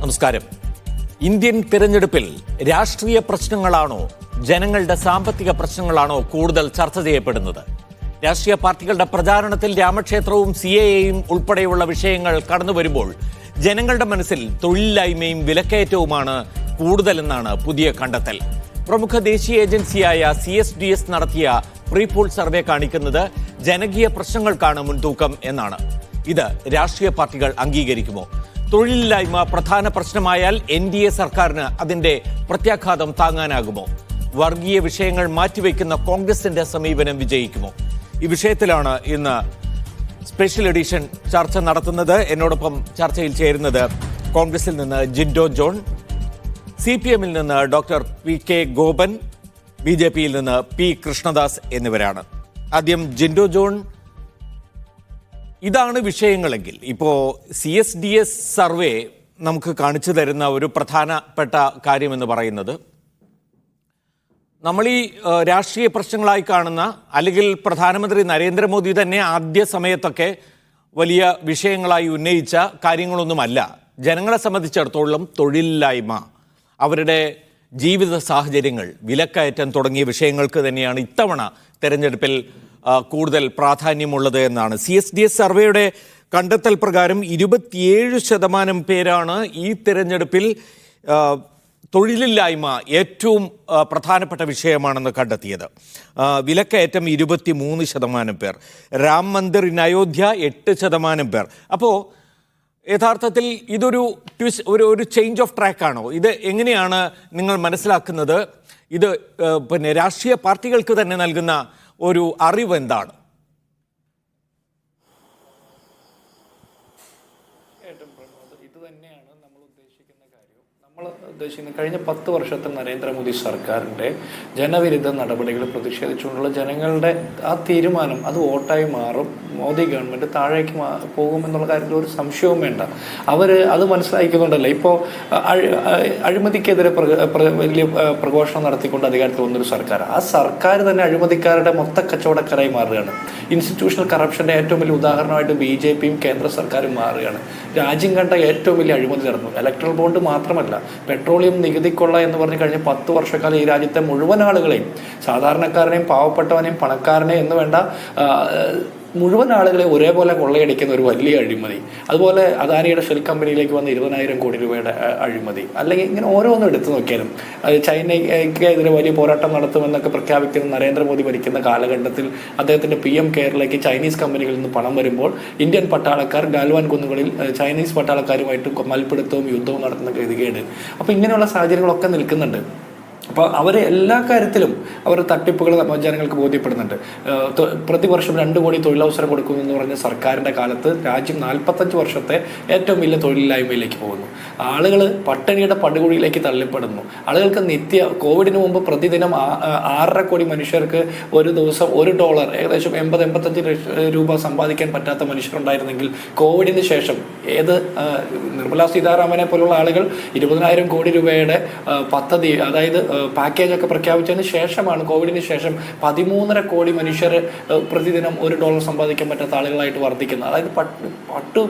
നമസ്കാരം. ഇന്ത്യൻ തിരഞ്ഞെടുപ്പിൽ രാഷ്ട്രീയ പ്രശ്നങ്ങളാണോ ജനങ്ങളുടെ സാമ്പത്തിക പ്രശ്നങ്ങളാണോ കൂടുതൽ ചർച്ച ചെയ്യപ്പെടുന്നത്? രാഷ്ട്രീയ പാർട്ടികളുടെ പ്രചാരണത്തിൽ രാമക്ഷേത്രവും CAA ഉൾപ്പെടെയുള്ള വിഷയങ്ങൾ കടന്നു വരുമ്പോൾ ജനങ്ങളുടെ മനസ്സിൽ തൊഴിലില്ലായ്മയും വിലക്കയറ്റവുമാണ് കൂടുതലെന്നാണ് പുതിയ കണ്ടെത്തൽ. പ്രമുഖ ദേശീയ ഏജൻസിയായ CSDS നടത്തിയ പ്രീപോൾ സർവേ കാണിക്കുന്നത് ജനകീയ പ്രശ്നങ്ങൾക്കാണ് മുൻതൂക്കം എന്നാണ്. ഇത് രാഷ്ട്രീയ പാർട്ടികൾ അംഗീകരിക്കുമോ? തൊഴിലില്ലായ്മ പ്രധാന പ്രശ്നമായാൽ NDA സർക്കാരിന് അതിന്റെ പ്രത്യാഘാതം താങ്ങാനാകുമോ? വർഗീയ വിഷയങ്ങൾ മാറ്റിവെക്കുന്ന കോൺഗ്രസിന്റെ സമീപനം വിജയിക്കുമോ? ഈ വിഷയത്തിലാണ് ഇന്ന് സ്പെഷ്യൽ എഡിഷൻ ചർച്ച നടത്തുന്നത്. എന്നോടൊപ്പം ചർച്ചയിൽ ചേരുന്നത് കോൺഗ്രസിൽ നിന്ന് ജിൻഡോ ജോൺ, CPM-ൽ നിന്ന് ഡോക്ടർ PK ഗോപൻ, BJP-യിൽ നിന്ന് P കൃഷ്ണദാസ് എന്നിവരാണ്. ആദ്യം ജിൻഡോ ജോൺ, ഇതാണ് വിഷയങ്ങളെങ്കിൽ ഇപ്പോൾ CSDS സർവേ നമുക്ക് കാണിച്ചു തരുന്ന ഒരു പ്രധാനപ്പെട്ട കാര്യമെന്ന് പറയുന്നത്, നമ്മൾ ഈ രാഷ്ട്രീയ പ്രശ്നങ്ങളായി കാണുന്ന, അല്ലെങ്കിൽ പ്രധാനമന്ത്രി നരേന്ദ്രമോദി തന്നെ ആദ്യ സമയത്തൊക്കെ വലിയ വിഷയങ്ങളായി ഉന്നയിച്ച കാര്യങ്ങളൊന്നുമല്ല. ജനങ്ങളെ സംബന്ധിച്ചിടത്തോളം തൊഴിലില്ലായ്മ, അവരുടെ ജീവിത സാഹചര്യങ്ങൾ, വിലക്കയറ്റം തുടങ്ങിയ വിഷയങ്ങൾക്ക് തന്നെയാണ് ഇത്തവണ തെരഞ്ഞെടുപ്പിൽ കൂടുതൽ പ്രാധാന്യമുള്ളത് എന്നാണ് CSDS സർവേയുടെ കണ്ടെത്തൽ പ്രകാരം. 27% പേരാണ് ഈ തെരഞ്ഞെടുപ്പിൽ തൊഴിലില്ലായ്മ ഏറ്റവും പ്രധാനപ്പെട്ട വിഷയമാണെന്ന് കണ്ടെത്തിയത്. വിലക്കയറ്റം 23% പേർ. രാം മന്ദിർ ഇൻ അയോധ്യ 8% പേർ. അപ്പോൾ യഥാർത്ഥത്തിൽ ഇതൊരു ഒരു ചേഞ്ച് ഓഫ് ട്രാക്കാണോ? ഇത് എങ്ങനെയാണ് നിങ്ങൾ മനസ്സിലാക്കുന്നത്? ഇത് പിന്നെ രാഷ്ട്രീയ പാർട്ടികൾക്ക് തന്നെ നൽകുന്ന ഒരു അറിവ് എന്താണ്? ഇത് തന്നെയാണ് നമ്മൾ ഉദ്ദേശിക്കുന്ന കാര്യം. നമ്മൾ ഉദ്ദേശിക്കുന്ന കഴിഞ്ഞ 10 വർഷത്തെ നരേന്ദ്രമോദി സർക്കാരിൻ്റെ ജനവിരുദ്ധ നടപടികൾ പ്രതിഷേധിച്ചുകൊണ്ടുള്ള ജനങ്ങളുടെ ആ തീരുമാനം അത് വോട്ടായി മാറും. മോദി ഗവൺമെൻറ് താഴേക്ക് പോകുമെന്നുള്ള കാര്യത്തിൽ ഒരു സംശയവും വേണ്ട. അവർ അത് മനസ്സിലാക്കുന്നുണ്ടല്ലോ. ഇപ്പോൾ അഴിമതിക്കെതിരെ വലിയ പ്രഘോഷണം നടത്തിക്കൊണ്ട് അധികാരത്തിൽ വന്നൊരു സർക്കാർ, ആ സർക്കാർ തന്നെ അഴിമതിക്കാരുടെ മൊത്ത കച്ചവടക്കാരായി മാറുകയാണ്. ഇൻസ്റ്റിറ്റ്യൂഷണൽ കറപ്ഷൻ്റെ ഏറ്റവും വലിയ ഉദാഹരണമായിട്ട് BJP-യും കേന്ദ്ര സർക്കാരും മാറുകയാണ്. രാജ്യം കണ്ട ഏറ്റവും വലിയ അഴിമതി നടന്നു. ഇലക്ട്രൽ ബോണ്ട് മാത്രമല്ല, പെട്രോളിയം നികുതിക്കൊള്ള എന്ന് പറഞ്ഞ് കഴിഞ്ഞ 10 വർഷക്കാലം ഈ രാജ്യത്തെ മുഴുവൻ ആളുകളെയും, സാധാരണക്കാരനെയും പാവപ്പെട്ടവനെയും പണക്കാരനെയും എന്ന് വേണ്ട മുഴുവൻ ആളുകളെ ഒരേപോലെ കൊള്ളയടിക്കുന്ന ഒരു വലിയ അഴിമതി. അതുപോലെ അദാനിയുടെ ഷെൽ കമ്പനിയിലേക്ക് വന്ന 20,000 കോടി രൂപയുടെ അഴിമതി. അല്ലെങ്കിൽ ഇങ്ങനെ ഓരോന്നും എടുത്തു നോക്കിയാലും ചൈനയ്ക്കെതിരെ വലിയ പോരാട്ടം നടത്തുമെന്നൊക്കെ പ്രഖ്യാപിക്കുന്ന നരേന്ദ്രമോദി ഭരിക്കുന്ന കാലഘട്ടത്തിൽ അദ്ദേഹത്തിൻ്റെ PM കെയറിലേക്ക് ചൈനീസ് കമ്പനികളിൽ നിന്ന് പണം വരുമ്പോൾ ഇന്ത്യൻ പട്ടാളക്കാർ ഗാൽവാൻ കുന്നുകളിൽ ചൈനീസ് പട്ടാളക്കാരുമായിട്ട് മൽപ്പിടുത്തവും യുദ്ധവും നടത്തുന്ന ഗതികേട്. അപ്പോൾ ഇങ്ങനെയുള്ള സാഹചര്യങ്ങളൊക്കെ നിൽക്കുന്നുണ്ട്. അപ്പോൾ അവർ എല്ലാ കാര്യത്തിലും അവർ തട്ടിപ്പുകൾ ജനങ്ങൾക്ക് ബോധ്യപ്പെടുന്നുണ്ട്. പ്രതിവർഷം 2 കോടി തൊഴിലവസരം കൊടുക്കുമെന്ന് പറഞ്ഞ സർക്കാരിൻ്റെ കാലത്ത് രാജ്യം 45 വർഷത്തെ ഏറ്റവും വലിയ തൊഴിലില്ലായ്മയിലേക്ക് പോകുന്നു. ആളുകൾ പട്ടിണിയുടെ പടുകുഴിയിലേക്ക് തള്ളിപ്പെടുന്നു. ആളുകൾക്ക് കോവിഡിന് മുമ്പ് പ്രതിദിനം 6.5 കോടി മനുഷ്യർക്ക് ഒരു ദിവസം $1 ഏകദേശം 80-85 രൂപ സമ്പാദിക്കാൻ പറ്റാത്ത മനുഷ്യരുണ്ടായിരുന്നെങ്കിൽ കോവിഡിന് ശേഷം നിർമ്മലാ സീതാരാമനെ പോലുള്ള ആളുകൾ 20,000 കോടി രൂപയുടെ പദ്ധതി, അതായത് പാക്കേജൊക്കെ പ്രഖ്യാപിച്ചതിന് ശേഷമാണ് കോവിഡിന് ശേഷം 13.5 കോടി മനുഷ്യർ പ്രതിദിനം $1 സമ്പാദിക്കാൻ പറ്റാത്ത ആളുകളായിട്ട് വർദ്ധിക്കുന്നത്. അതായത്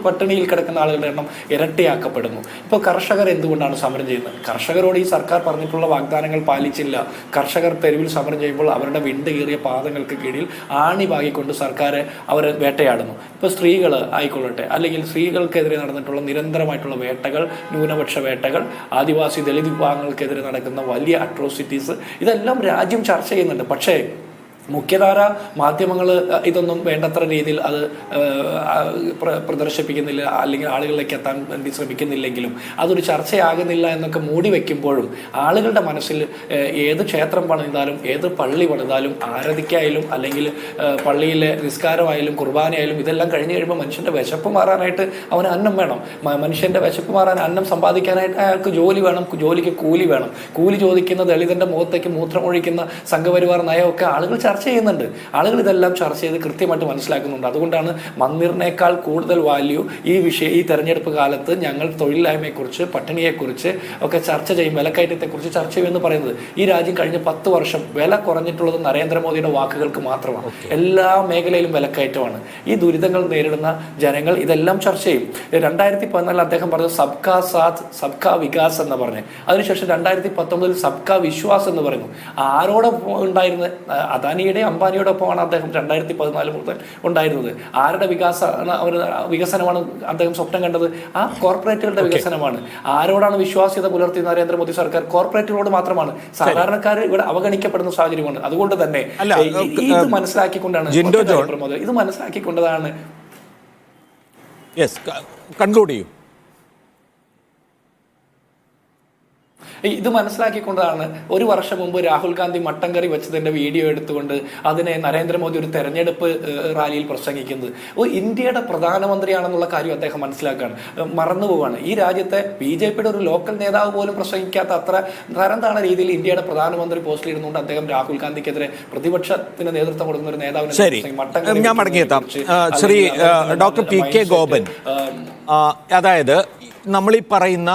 പട്ടിണിയിൽ കിടക്കുന്ന ആളുകളുടെ എണ്ണം ഇരട്ടിയാക്കപ്പെടുന്നു. ഇപ്പോൾ കർഷകർ എന്തുകൊണ്ടാണ് സമരം ചെയ്യുന്നത്? കർഷകരോട് ഈ സർക്കാർ പറഞ്ഞിട്ടുള്ള വാഗ്ദാനങ്ങൾ പാലിച്ചില്ല. കർഷകർ തെരുവിൽ സമരം ചെയ്യുമ്പോൾ അവരുടെ വിണ്ട് കീറിയ പാദങ്ങൾക്ക് കീഴിൽ ആണി പാകിക്കൊണ്ട് സർക്കാർ അവരെ വേട്ടയാടുന്നു. ഇപ്പോൾ സ്ത്രീകൾ ആയിക്കൊള്ളട്ടെ, അല്ലെങ്കിൽ സ്ത്രീകൾക്കെതിരെ നടന്നിട്ടുള്ള നിരന്തരമായിട്ടുള്ള വേട്ടകൾ, ന്യൂനപക്ഷ വേട്ടകൾ, ആദിവാസി ദളിത് വിഭാഗങ്ങൾക്കെതിരെ നടക്കുന്ന വലിയ അട്രോസിറ്റീസ്, ഇതെല്ലാം രാജ്യം ചർച്ച ചെയ്യുന്നുണ്ട്. പക്ഷേ മുഖ്യധാര മാധ്യമങ്ങൾ ഇതൊന്നും വേണ്ടത്ര രീതിയിൽ അത് പ്രദർശിപ്പിക്കുന്നില്ല, അല്ലെങ്കിൽ ആളുകളിലേക്ക് എത്താൻ വേണ്ടി ശ്രമിക്കുന്നില്ലെങ്കിലും അതൊരു ചർച്ചയാകുന്നില്ല എന്നൊക്കെ മൂടി വയ്ക്കുമ്പോഴും ആളുകളുടെ മനസ്സിൽ ഏത് ക്ഷേത്രം പണിതാലും, ഏത് പള്ളി പണിതാലും, ആരാധിക്കായാലും, അല്ലെങ്കിൽ പള്ളിയിലെ നിസ്കാരമായാലും കുർബാനയായാലും, ഇതെല്ലാം കഴിഞ്ഞ് കഴിയുമ്പോൾ മനുഷ്യൻ്റെ വിശപ്പ് മാറാനായിട്ട് അവന് അന്നം വേണം. മനുഷ്യൻ്റെ വിശപ്പ് മാറാൻ, അന്നം സമ്പാദിക്കാനായിട്ട് അയാൾക്ക് ജോലി വേണം, ജോലിക്ക് കൂലി വേണം. കൂലി ചോദിക്കുന്ന ദളിതൻ്റെ മുഖത്തേക്ക് മൂത്രമൊഴിക്കുന്ന സംഘപരിവാർ നയമൊക്കെ ആളുകൾ ചർച്ച ചെയ്യുന്നുണ്ട്. ആളുകൾ ഇതെല്ലാം ചർച്ച ചെയ്ത് കൃത്യമായിട്ട് മനസ്സിലാക്കുന്നുണ്ട്. അതുകൊണ്ടാണ് മന്ദിറിനേക്കാൾ കൂടുതൽ വാല്യൂ ഈ തെരഞ്ഞെടുപ്പ് കാലത്ത് ഞങ്ങൾ തൊഴിലില്ലായ്മയെക്കുറിച്ച്, പട്ടിണിയെക്കുറിച്ച് ഒക്കെ ചർച്ച ചെയ്യും, വിലക്കയറ്റത്തെക്കുറിച്ച് ചർച്ച ചെയ്യുമെന്ന് പറയുന്നത്. ഈ രാജ്യം കഴിഞ്ഞ 10 വർഷം വില കുറഞ്ഞിട്ടുള്ളത് നരേന്ദ്രമോദിയുടെ വാക്കുകൾക്ക് മാത്രമാണ്. എല്ലാ മേഖലയിലും വിലക്കയറ്റമാണ്. ഈ ദുരിതങ്ങൾ നേരിടുന്ന ജനങ്ങൾ ഇതെല്ലാം ചർച്ച ചെയ്യും. 2014 അദ്ദേഹം പറഞ്ഞത് സബ്കാ സാത്ത് സബ്കാ വികാസ് എന്ന് പറഞ്ഞു. അതിനുശേഷം 2019 സബ്കാ വിശ്വാസ് എന്ന് പറയുന്നു. ആരോടൊപ്പം ഉണ്ടായിരുന്നത്? അദാനിയുടെ അംബാനിയുടെ ഒപ്പമാണ് അദ്ദേഹം 2014 മുതൽ ഉണ്ടായിരുന്നത്. ആരുടെ വികസനമാണ് അദ്ദേഹം സ്വപ്നം കണ്ടത്? ആ കോർപ്പറേറ്റുകളുടെ വികസനമാണ്. ആരോടാണ് വിശ്വാസ്യത പുലർത്തി നരേന്ദ്രമോദി സർക്കാർ? കോർപ്പറേറ്റുകളോട് മാത്രമാണ്. സാധാരണക്കാർ ഇവിടെ അവഗണിക്കപ്പെടുന്ന സാഹചര്യമാണ്. അതുകൊണ്ട് തന്നെ ഇത് മനസ്സിലാക്കിക്കൊണ്ടാണ് ഇത് മനസ്സിലാക്കിക്കൊണ്ടതാണ്. കൺക്ലൂഡ് ചെയ്യൂ. ഇത് മനസ്സിലാക്കിക്കൊണ്ടാണ് 1 വർഷം മുമ്പ് രാഹുൽ ഗാന്ധി മട്ടൻ കറി വെച്ചതിന്റെ വീഡിയോ എടുത്തുകൊണ്ട് അതിനെ നരേന്ദ്രമോദി ഒരു തെരഞ്ഞെടുപ്പ് റാലിയിൽ പ്രസംഗിക്കുന്നത്. ഇന്ത്യയുടെ പ്രധാനമന്ത്രിയാണെന്നുള്ള കാര്യം അദ്ദേഹം മനസ്സിലാക്കുകയാണ്, മറന്നുപോവാണ്. ഈ രാജ്യത്തെ BJPയുടെ ഒരു ലോക്കൽ നേതാവ് പോലും പ്രസംഗിക്കാത്ത അത്ര തരംതാണ രീതിയിൽ ഇന്ത്യയുടെ പ്രധാനമന്ത്രി പോസ്റ്റിൽ ഇരുന്നുകൊണ്ട് അദ്ദേഹം രാഹുൽ ഗാന്ധിക്കെതിരെ പ്രതിപക്ഷത്തിന് നേതൃത്വം കൊടുക്കുന്ന ഒരു നേതാവിനെ മടങ്ങിയെത്താം. ശ്രീ ഡോക്ടർ PK ഗോപൻ, അതായത് നമ്മളീ പറയുന്ന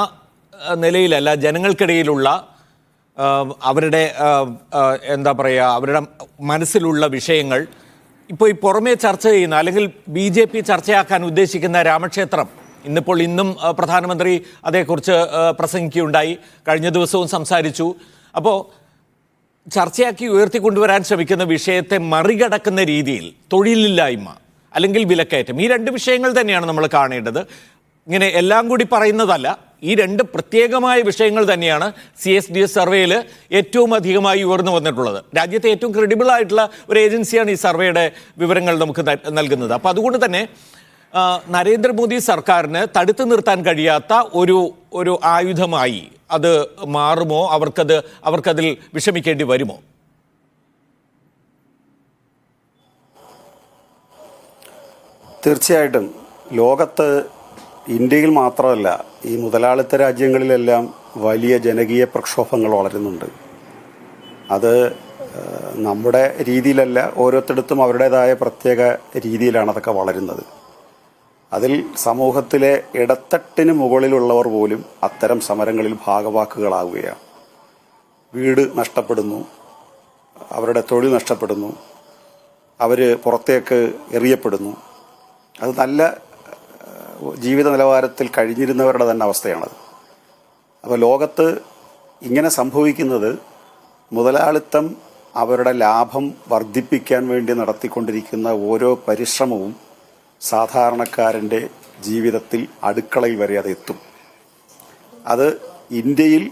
നിലയിലല്ല ജനങ്ങൾക്കിടയിലുള്ള അവരുടെ എന്താ പറയുക, അവരുടെ മനസ്സിലുള്ള വിഷയങ്ങൾ ഇപ്പോൾ ഈ പുറമേ ചർച്ച ചെയ്യുന്ന അല്ലെങ്കിൽ BJP ചർച്ചയാക്കാൻ ഉദ്ദേശിക്കുന്ന രാമക്ഷേത്രം ഇന്നും പ്രധാനമന്ത്രി അതേക്കുറിച്ച് പ്രസംഗിക്കുകയുണ്ടായി, കഴിഞ്ഞ ദിവസവും സംസാരിച്ചു. അപ്പോൾ ചർച്ചയാക്കി ഉയർത്തിക്കൊണ്ടുവരാൻ ശ്രമിക്കുന്ന വിഷയത്തെ മറികടക്കുന്ന രീതിയിൽ തൊഴിലില്ലായ്മ അല്ലെങ്കിൽ വിലക്കയറ്റം, ഈ 2 വിഷയങ്ങൾ തന്നെയാണ് നമ്മൾ കാണേണ്ടത്. ഇങ്ങനെ എല്ലാം കൂടി പറയുന്നതല്ല, ഈ 2 പ്രത്യേകമായ വിഷയങ്ങൾ തന്നെയാണ് CSDS സർവേയിൽ ഏറ്റവും അധികമായി ഉയർന്നു വന്നിട്ടുള്ളത്. രാജ്യത്തെ ഏറ്റവും ക്രെഡിബിൾ ആയിട്ടുള്ള ഒരു ഏജൻസിയാണ് ഈ സർവേയുടെ വിവരങ്ങൾ നമുക്ക് നൽകുന്നത്. അപ്പോൾ അതുകൊണ്ട് തന്നെ നരേന്ദ്രമോദി സർക്കാരിന് തടുത്തു നിർത്താൻ കഴിയാത്ത ഒരു ആയുധമായി അത് മാറുമോ? അവർക്കതിൽ വിഷമിക്കേണ്ടി വരുമോ? തീർച്ചയായിട്ടും ലോകത്ത് ഇന്ത്യയിൽ മാത്രമല്ല ഈ മുതലാളിത്ത രാജ്യങ്ങളിലെല്ലാം വലിയ ജനകീയ പ്രക്ഷോഭങ്ങൾ വളരുന്നുണ്ട്. അത് നമ്മുടെ രീതിയിലല്ല, ഓരോരുത്തടുത്തും അവരുടേതായ പ്രത്യേക രീതിയിലാണ് അതൊക്കെ വളരുന്നത്. അതിൽ സമൂഹത്തിലെ ഇടത്തട്ടിന് മുകളിലുള്ളവർ പോലും അത്തരം സമരങ്ങളിൽ ഭാഗവാക്കുകളാവുകയാണ്. വീട് നഷ്ടപ്പെടുന്നു, അവരുടെ തൊഴിൽ നഷ്ടപ്പെടുന്നു, അവർ പുറത്തേക്ക് എറിയപ്പെടുന്നു. അത് നല്ല ജീവിത നിലവാരത്തിൽ കഴിഞ്ഞിരുന്നവരുടെ തന്നെ അവസ്ഥയാണത്. അപ്പോൾ ലോകത്ത് ഇങ്ങനെ സംഭവിക്കുന്നത് മുതലാളിത്തം അവരുടെ ലാഭം വർദ്ധിപ്പിക്കാൻ വേണ്ടി നടത്തിക്കൊണ്ടിരിക്കുന്ന ഓരോ പരിശ്രമവും സാധാരണക്കാരൻ്റെ ജീവിതത്തിൽ അടുക്കളയിൽ വരെ അത് എത്തും. അത് ഇന്ത്യയിൽ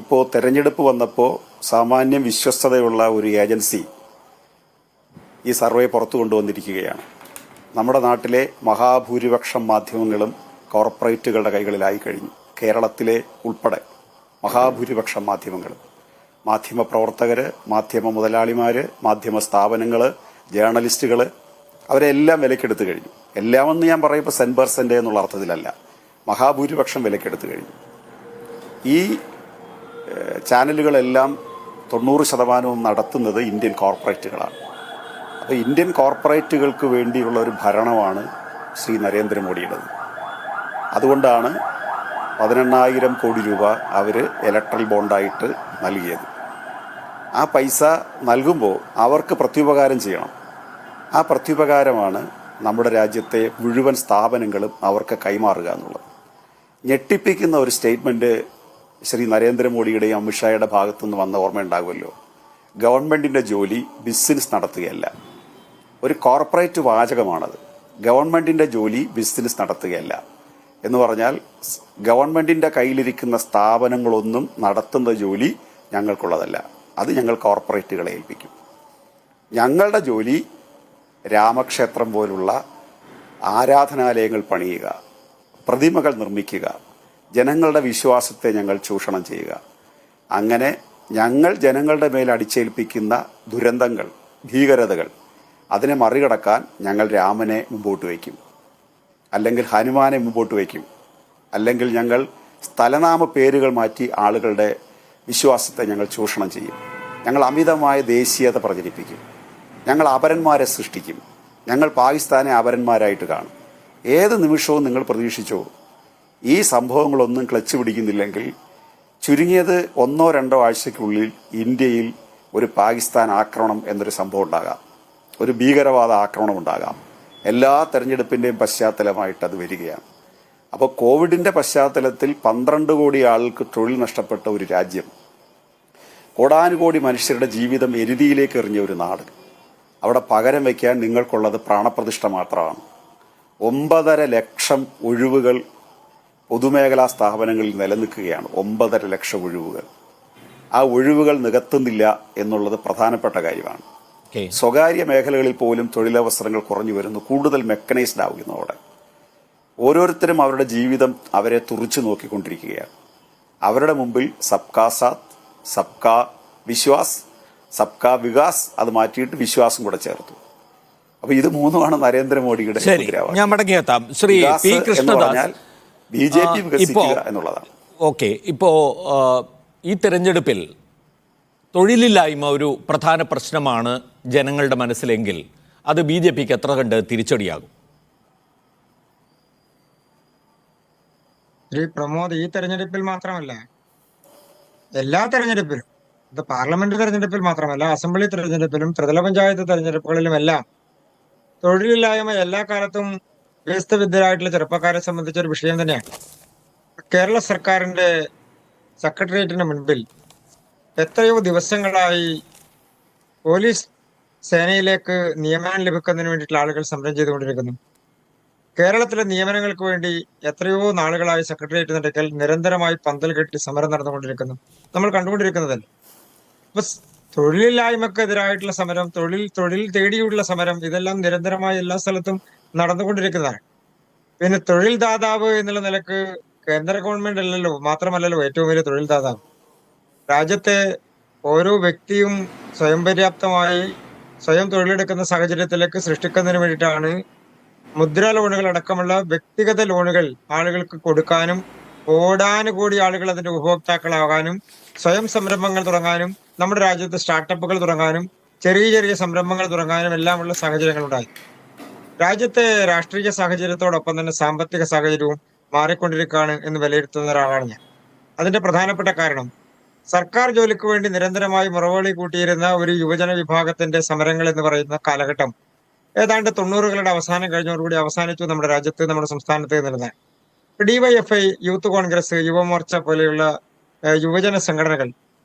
ഇപ്പോൾ തെരഞ്ഞെടുപ്പ് വന്നപ്പോൾ സാമാന്യം വിശ്വസ്തതയുള്ള ഒരു ഏജൻസി ഈ സർവേ പുറത്തു കൊണ്ടുവന്നിരിക്കുകയാണ്. നമ്മുടെ നാട്ടിലെ മഹാഭൂരിപക്ഷം മാധ്യമങ്ങളും കോർപ്പറേറ്റുകളുടെ കൈകളിലായി കഴിഞ്ഞു. കേരളത്തിലെ ഉൾപ്പെടെ മഹാഭൂരിപക്ഷം മാധ്യമങ്ങളും, മാധ്യമപ്രവർത്തകർ, മാധ്യമ മുതലാളിമാർ, മാധ്യമ സ്ഥാപനങ്ങൾ, ജേർണലിസ്റ്റുകൾ, അവരെല്ലാം വിലക്കെടുത്ത് കഴിഞ്ഞു. എല്ലാമെന്ന് ഞാൻ പറയുമ്പോൾ 10% എന്നുള്ള അർത്ഥത്തിലല്ല, മഹാഭൂരിപക്ഷം വിലക്കെടുത്ത് കഴിഞ്ഞു. ഈ ചാനലുകളെല്ലാം 90% നടത്തുന്നത് ഇന്ത്യൻ കോർപ്പറേറ്റുകളാണ്. അപ്പോൾ ഇന്ത്യൻ കോർപ്പറേറ്റുകൾക്ക് വേണ്ടിയുള്ള ഒരു ഭരണമാണ് ശ്രീ നരേന്ദ്രമോദിയുടേത്. അതുകൊണ്ടാണ് 18,000 കോടി രൂപ അവർ ഇലക്ട്രൽ ബോണ്ടായിട്ട് നൽകിയത്. ആ പൈസ നൽകുമ്പോൾ അവർക്ക് പ്രത്യുപകാരം ചെയ്യണം. ആ പ്രത്യുപകാരമാണ് നമ്മുടെ രാജ്യത്തെ മുഴുവൻ സ്ഥാപനങ്ങളും അവർക്ക് കൈമാറുക എന്നുള്ളത്. ഞെട്ടിപ്പിക്കുന്ന ഒരു സ്റ്റേറ്റ്മെൻറ്റ് ശ്രീ നരേന്ദ്രമോദിയുടെയും അമിത്ഷായുടെ ഭാഗത്തുനിന്ന് വന്ന ഓർമ്മയുണ്ടാകുമല്ലോ. ഗവൺമെൻറ്റിൻ്റെ ജോലി ബിസിനസ് നടത്തുകയല്ല. ഒരു കോർപ്പറേറ്റ് വാചകമാണത്. ഗവൺമെൻറ്റിൻ്റെ ജോലി ബിസിനസ് നടത്തുകയല്ല എന്ന് പറഞ്ഞാൽ ഗവൺമെൻറ്റിൻ്റെ കയ്യിലിരിക്കുന്ന സ്ഥാപനങ്ങളൊന്നും നടത്തുന്ന ജോലി ഞങ്ങൾക്കുള്ളതല്ല, അത് ഞങ്ങൾ കോർപ്പറേറ്റുകളെ ഏൽപ്പിക്കും. ഞങ്ങളുടെ ജോലി രാമക്ഷേത്രം പോലുള്ള ആരാധനാലയങ്ങൾ പണിയുക, പ്രതിമകൾ നിർമ്മിക്കുക, ജനങ്ങളുടെ വിശ്വാസത്തെ ഞങ്ങൾ ചൂഷണം ചെയ്യുക. അങ്ങനെ ഞങ്ങൾ ജനങ്ങളുടെ മേൽ അടിച്ചേൽപ്പിക്കുന്ന ദുരന്തങ്ങൾ, ഭീകരതകൾ, അതിനെ മറികടക്കാൻ ഞങ്ങൾ രാമനെ മുമ്പോട്ട് വയ്ക്കും, അല്ലെങ്കിൽ ഹനുമാനെ മുമ്പോട്ട് വയ്ക്കും, അല്ലെങ്കിൽ ഞങ്ങൾ സ്ഥലനാമ പേരുകൾ മാറ്റി ആളുകളുടെ വിശ്വാസത്തെ ഞങ്ങൾ ചൂഷണം ചെയ്യും. ഞങ്ങൾ അമിതമായ ദേശീയത പ്രചരിപ്പിക്കും. ഞങ്ങൾ അപരന്മാരെ സൃഷ്ടിക്കും, ഞങ്ങൾ പാകിസ്ഥാനെ അപരന്മാരായിട്ട് കാണും. ഏത് നിമിഷവും നിങ്ങൾ പ്രതീക്ഷിച്ചോ ഈ സംഭവങ്ങളൊന്നും ക്ലച്ച് പിടിക്കുന്നില്ലെങ്കിൽ ചുരുങ്ങിയത് 1-2 ആഴ്ചയ്ക്കുള്ളിൽ ഇന്ത്യയിൽ ഒരു പാകിസ്ഥാൻ ആക്രമണം എന്നൊരു സംഭവം ഉണ്ടാകാം, ഒരു ഭീകരവാദ ആക്രമണം ഉണ്ടാകാം. എല്ലാ തെരഞ്ഞെടുപ്പിൻ്റെയും പശ്ചാത്തലമായിട്ട് അത് വരികയാണ്. അപ്പോൾ കോവിഡിൻ്റെ പശ്ചാത്തലത്തിൽ 12 കോടി ആൾക്ക് തൊഴിൽ നഷ്ടപ്പെട്ട ഒരു രാജ്യം, കോടാനുകോടി മനുഷ്യരുടെ ജീവിതം എരുതിയിലേക്ക് എറിഞ്ഞ ഒരു നാട്, അവിടെ പകരം വയ്ക്കാൻ നിങ്ങൾക്കുള്ളത് പ്രാണപ്രതിഷ്ഠ മാത്രമാണ്. 9.5 ലക്ഷം ഒഴിവുകൾ പൊതുമേഖലാ സ്ഥാപനങ്ങളിൽ നിലനിൽക്കുകയാണ്. 9.5 ലക്ഷം ഒഴിവുകൾ. ആ ഒഴിവുകൾ നികത്തുന്നില്ല എന്നുള്ളത് പ്രധാനപ്പെട്ട കാര്യമാണ്. സ്വകാര്യ മേഖലകളിൽ പോലും തൊഴിലവസരങ്ങൾ കുറഞ്ഞു വരുന്നു, കൂടുതൽ മെക്കനൈസ്ഡ് ആവുന്നതോടെ ഓരോരുത്തരും അവരുടെ ജീവിതം അവരെ തുറിച്ചു നോക്കിക്കൊണ്ടിരിക്കുകയാണ്. അവരുടെ മുമ്പിൽ സബ്കാ സാത്ത്, സബ്കാ വിശ്വാസ്, സബ്കാ വികാസ് അത് മാറ്റിയിട്ട് വിശ്വാസം കൂടെ ചേർത്തു. അപ്പൊ ഇത് മൂന്നുമാണ് നരേന്ദ്രമോദിയുടെ ഞാൻ മടങ്ങിയെത്താം. ശ്രീ പി കൃഷ്ണദാസ്, BJP വികസിക്കുക എന്നുള്ളതാണ്. ഓക്കെ, ഇപ്പോ ഈ തെരഞ്ഞെടുപ്പിൽ തൊഴിലില്ലായ്മ ഒരു പ്രധാന പ്രശ്നമാണ് ജനങ്ങളുടെ മനസ്സിലെങ്കിൽ അത് BJPക്ക് എത്ര കണ്ട് തിരിച്ചടിയാകും? ശ്രീ പ്രമോദ്, ഈ തെരഞ്ഞെടുപ്പിൽ മാത്രമല്ല, എല്ലാ തെരഞ്ഞെടുപ്പിലും, ഇത് പാർലമെന്റ് തെരഞ്ഞെടുപ്പിൽ മാത്രമല്ല, അസംബ്ലി തെരഞ്ഞെടുപ്പിലും ത്രിതല പഞ്ചായത്ത് തെരഞ്ഞെടുപ്പുകളിലുമെല്ലാം തൊഴിലില്ലായ്മ എല്ലാ കാലത്തും വ്യസ്തവിദ്യരായിട്ടുള്ള ചെറുപ്പക്കാരെ സംബന്ധിച്ച ഒരു വിഷയം തന്നെയാണ്. കേരള സർക്കാരിന്റെ സെക്രട്ടേറിയറ്റിന് മുൻപിൽ എത്രയോ ദിവസങ്ങളായി പോലീസ് സേനയിലേക്ക് നിയമനം ലഭിക്കുന്നതിന് വേണ്ടിയിട്ടുള്ള ആളുകൾ സമരം ചെയ്തുകൊണ്ടിരിക്കുന്നു. കേരളത്തിലെ നിയമനങ്ങൾക്ക് വേണ്ടി എത്രയോ നാളുകളായി സെക്രട്ടേറിയറ്റ് നടക്കൽ നിരന്തരമായി പന്തൽ കെട്ടി സമരം നടന്നുകൊണ്ടിരിക്കുന്നു, നമ്മൾ കണ്ടുകൊണ്ടിരിക്കുന്നതല്ലേ. അപ്പൊ തൊഴിലില്ലായ്മക്കെതിരായിട്ടുള്ള സമരം, തൊഴിൽ തേടിയുള്ള സമരം, ഇതെല്ലാം നിരന്തരമായി എല്ലാ സ്ഥലത്തും നടന്നുകൊണ്ടിരിക്കുന്നതാണ്. പിന്നെ തൊഴിൽ ദാതാവ് എന്നുള്ള നിലക്ക് കേന്ദ്ര ഗവൺമെന്റ് അല്ലല്ലോ, മാത്രമല്ലല്ലോ ഏറ്റവും വലിയ തൊഴിൽ ദാതാവ്. രാജ്യത്തെ ഓരോ വ്യക്തിയും സ്വയം പര്യാപ്തമായി സ്വയം തൊഴിലെടുക്കുന്ന സാഹചര്യത്തിലേക്ക് സൃഷ്ടിക്കുന്നതിന് വേണ്ടിയിട്ടാണ് മുദ്രാ ലോണുകൾ അടക്കമുള്ള വ്യക്തിഗത ലോണുകൾ ആളുകൾക്ക് കൊടുക്കാനും കോടാനുകോടി ആളുകൾ അതിന്റെ ഉപഭോക്താക്കളാകാനും സ്വയം സംരംഭങ്ങൾ തുടങ്ങാനും നമ്മുടെ രാജ്യത്ത് സ്റ്റാർട്ടപ്പുകൾ തുടങ്ങാനും ചെറിയ ചെറിയ സംരംഭങ്ങൾ തുടങ്ങാനും എല്ലാമുള്ള സാഹചര്യങ്ങൾ ഉണ്ടായി. രാജ്യത്തെ രാഷ്ട്രീയ സാഹചര്യത്തോടൊപ്പം തന്നെ സാമ്പത്തിക സാഹചര്യവും മാറിക്കൊണ്ടിരിക്കുകയാണ് എന്ന് വിലയിരുത്തുന്ന ഒരാളാണ് ഞാൻ. അതിന്റെ പ്രധാനപ്പെട്ട കാരണം സർക്കാർ ജോലിക്ക് വേണ്ടി നിരന്തരമായി മുറവിളി കൂട്ടിയിരുന്ന ഒരു യുവജന വിഭാഗത്തിന്റെ സമരങ്ങൾ എന്ന് പറയുന്ന കാലഘട്ടം ഏതാണ്ട് 90കളുടെ അവസാനം കഴിഞ്ഞതോടുകൂടി അവസാനിച്ചു നമ്മുടെ രാജ്യത്ത്, നമ്മുടെ സംസ്ഥാനത്ത് എന്നുള്ളതാണ്. DYFI, യൂത്ത് കോൺഗ്രസ്, യുവമോർച്ച പോലെയുള്ള യുവജന സംഘടനകൾ,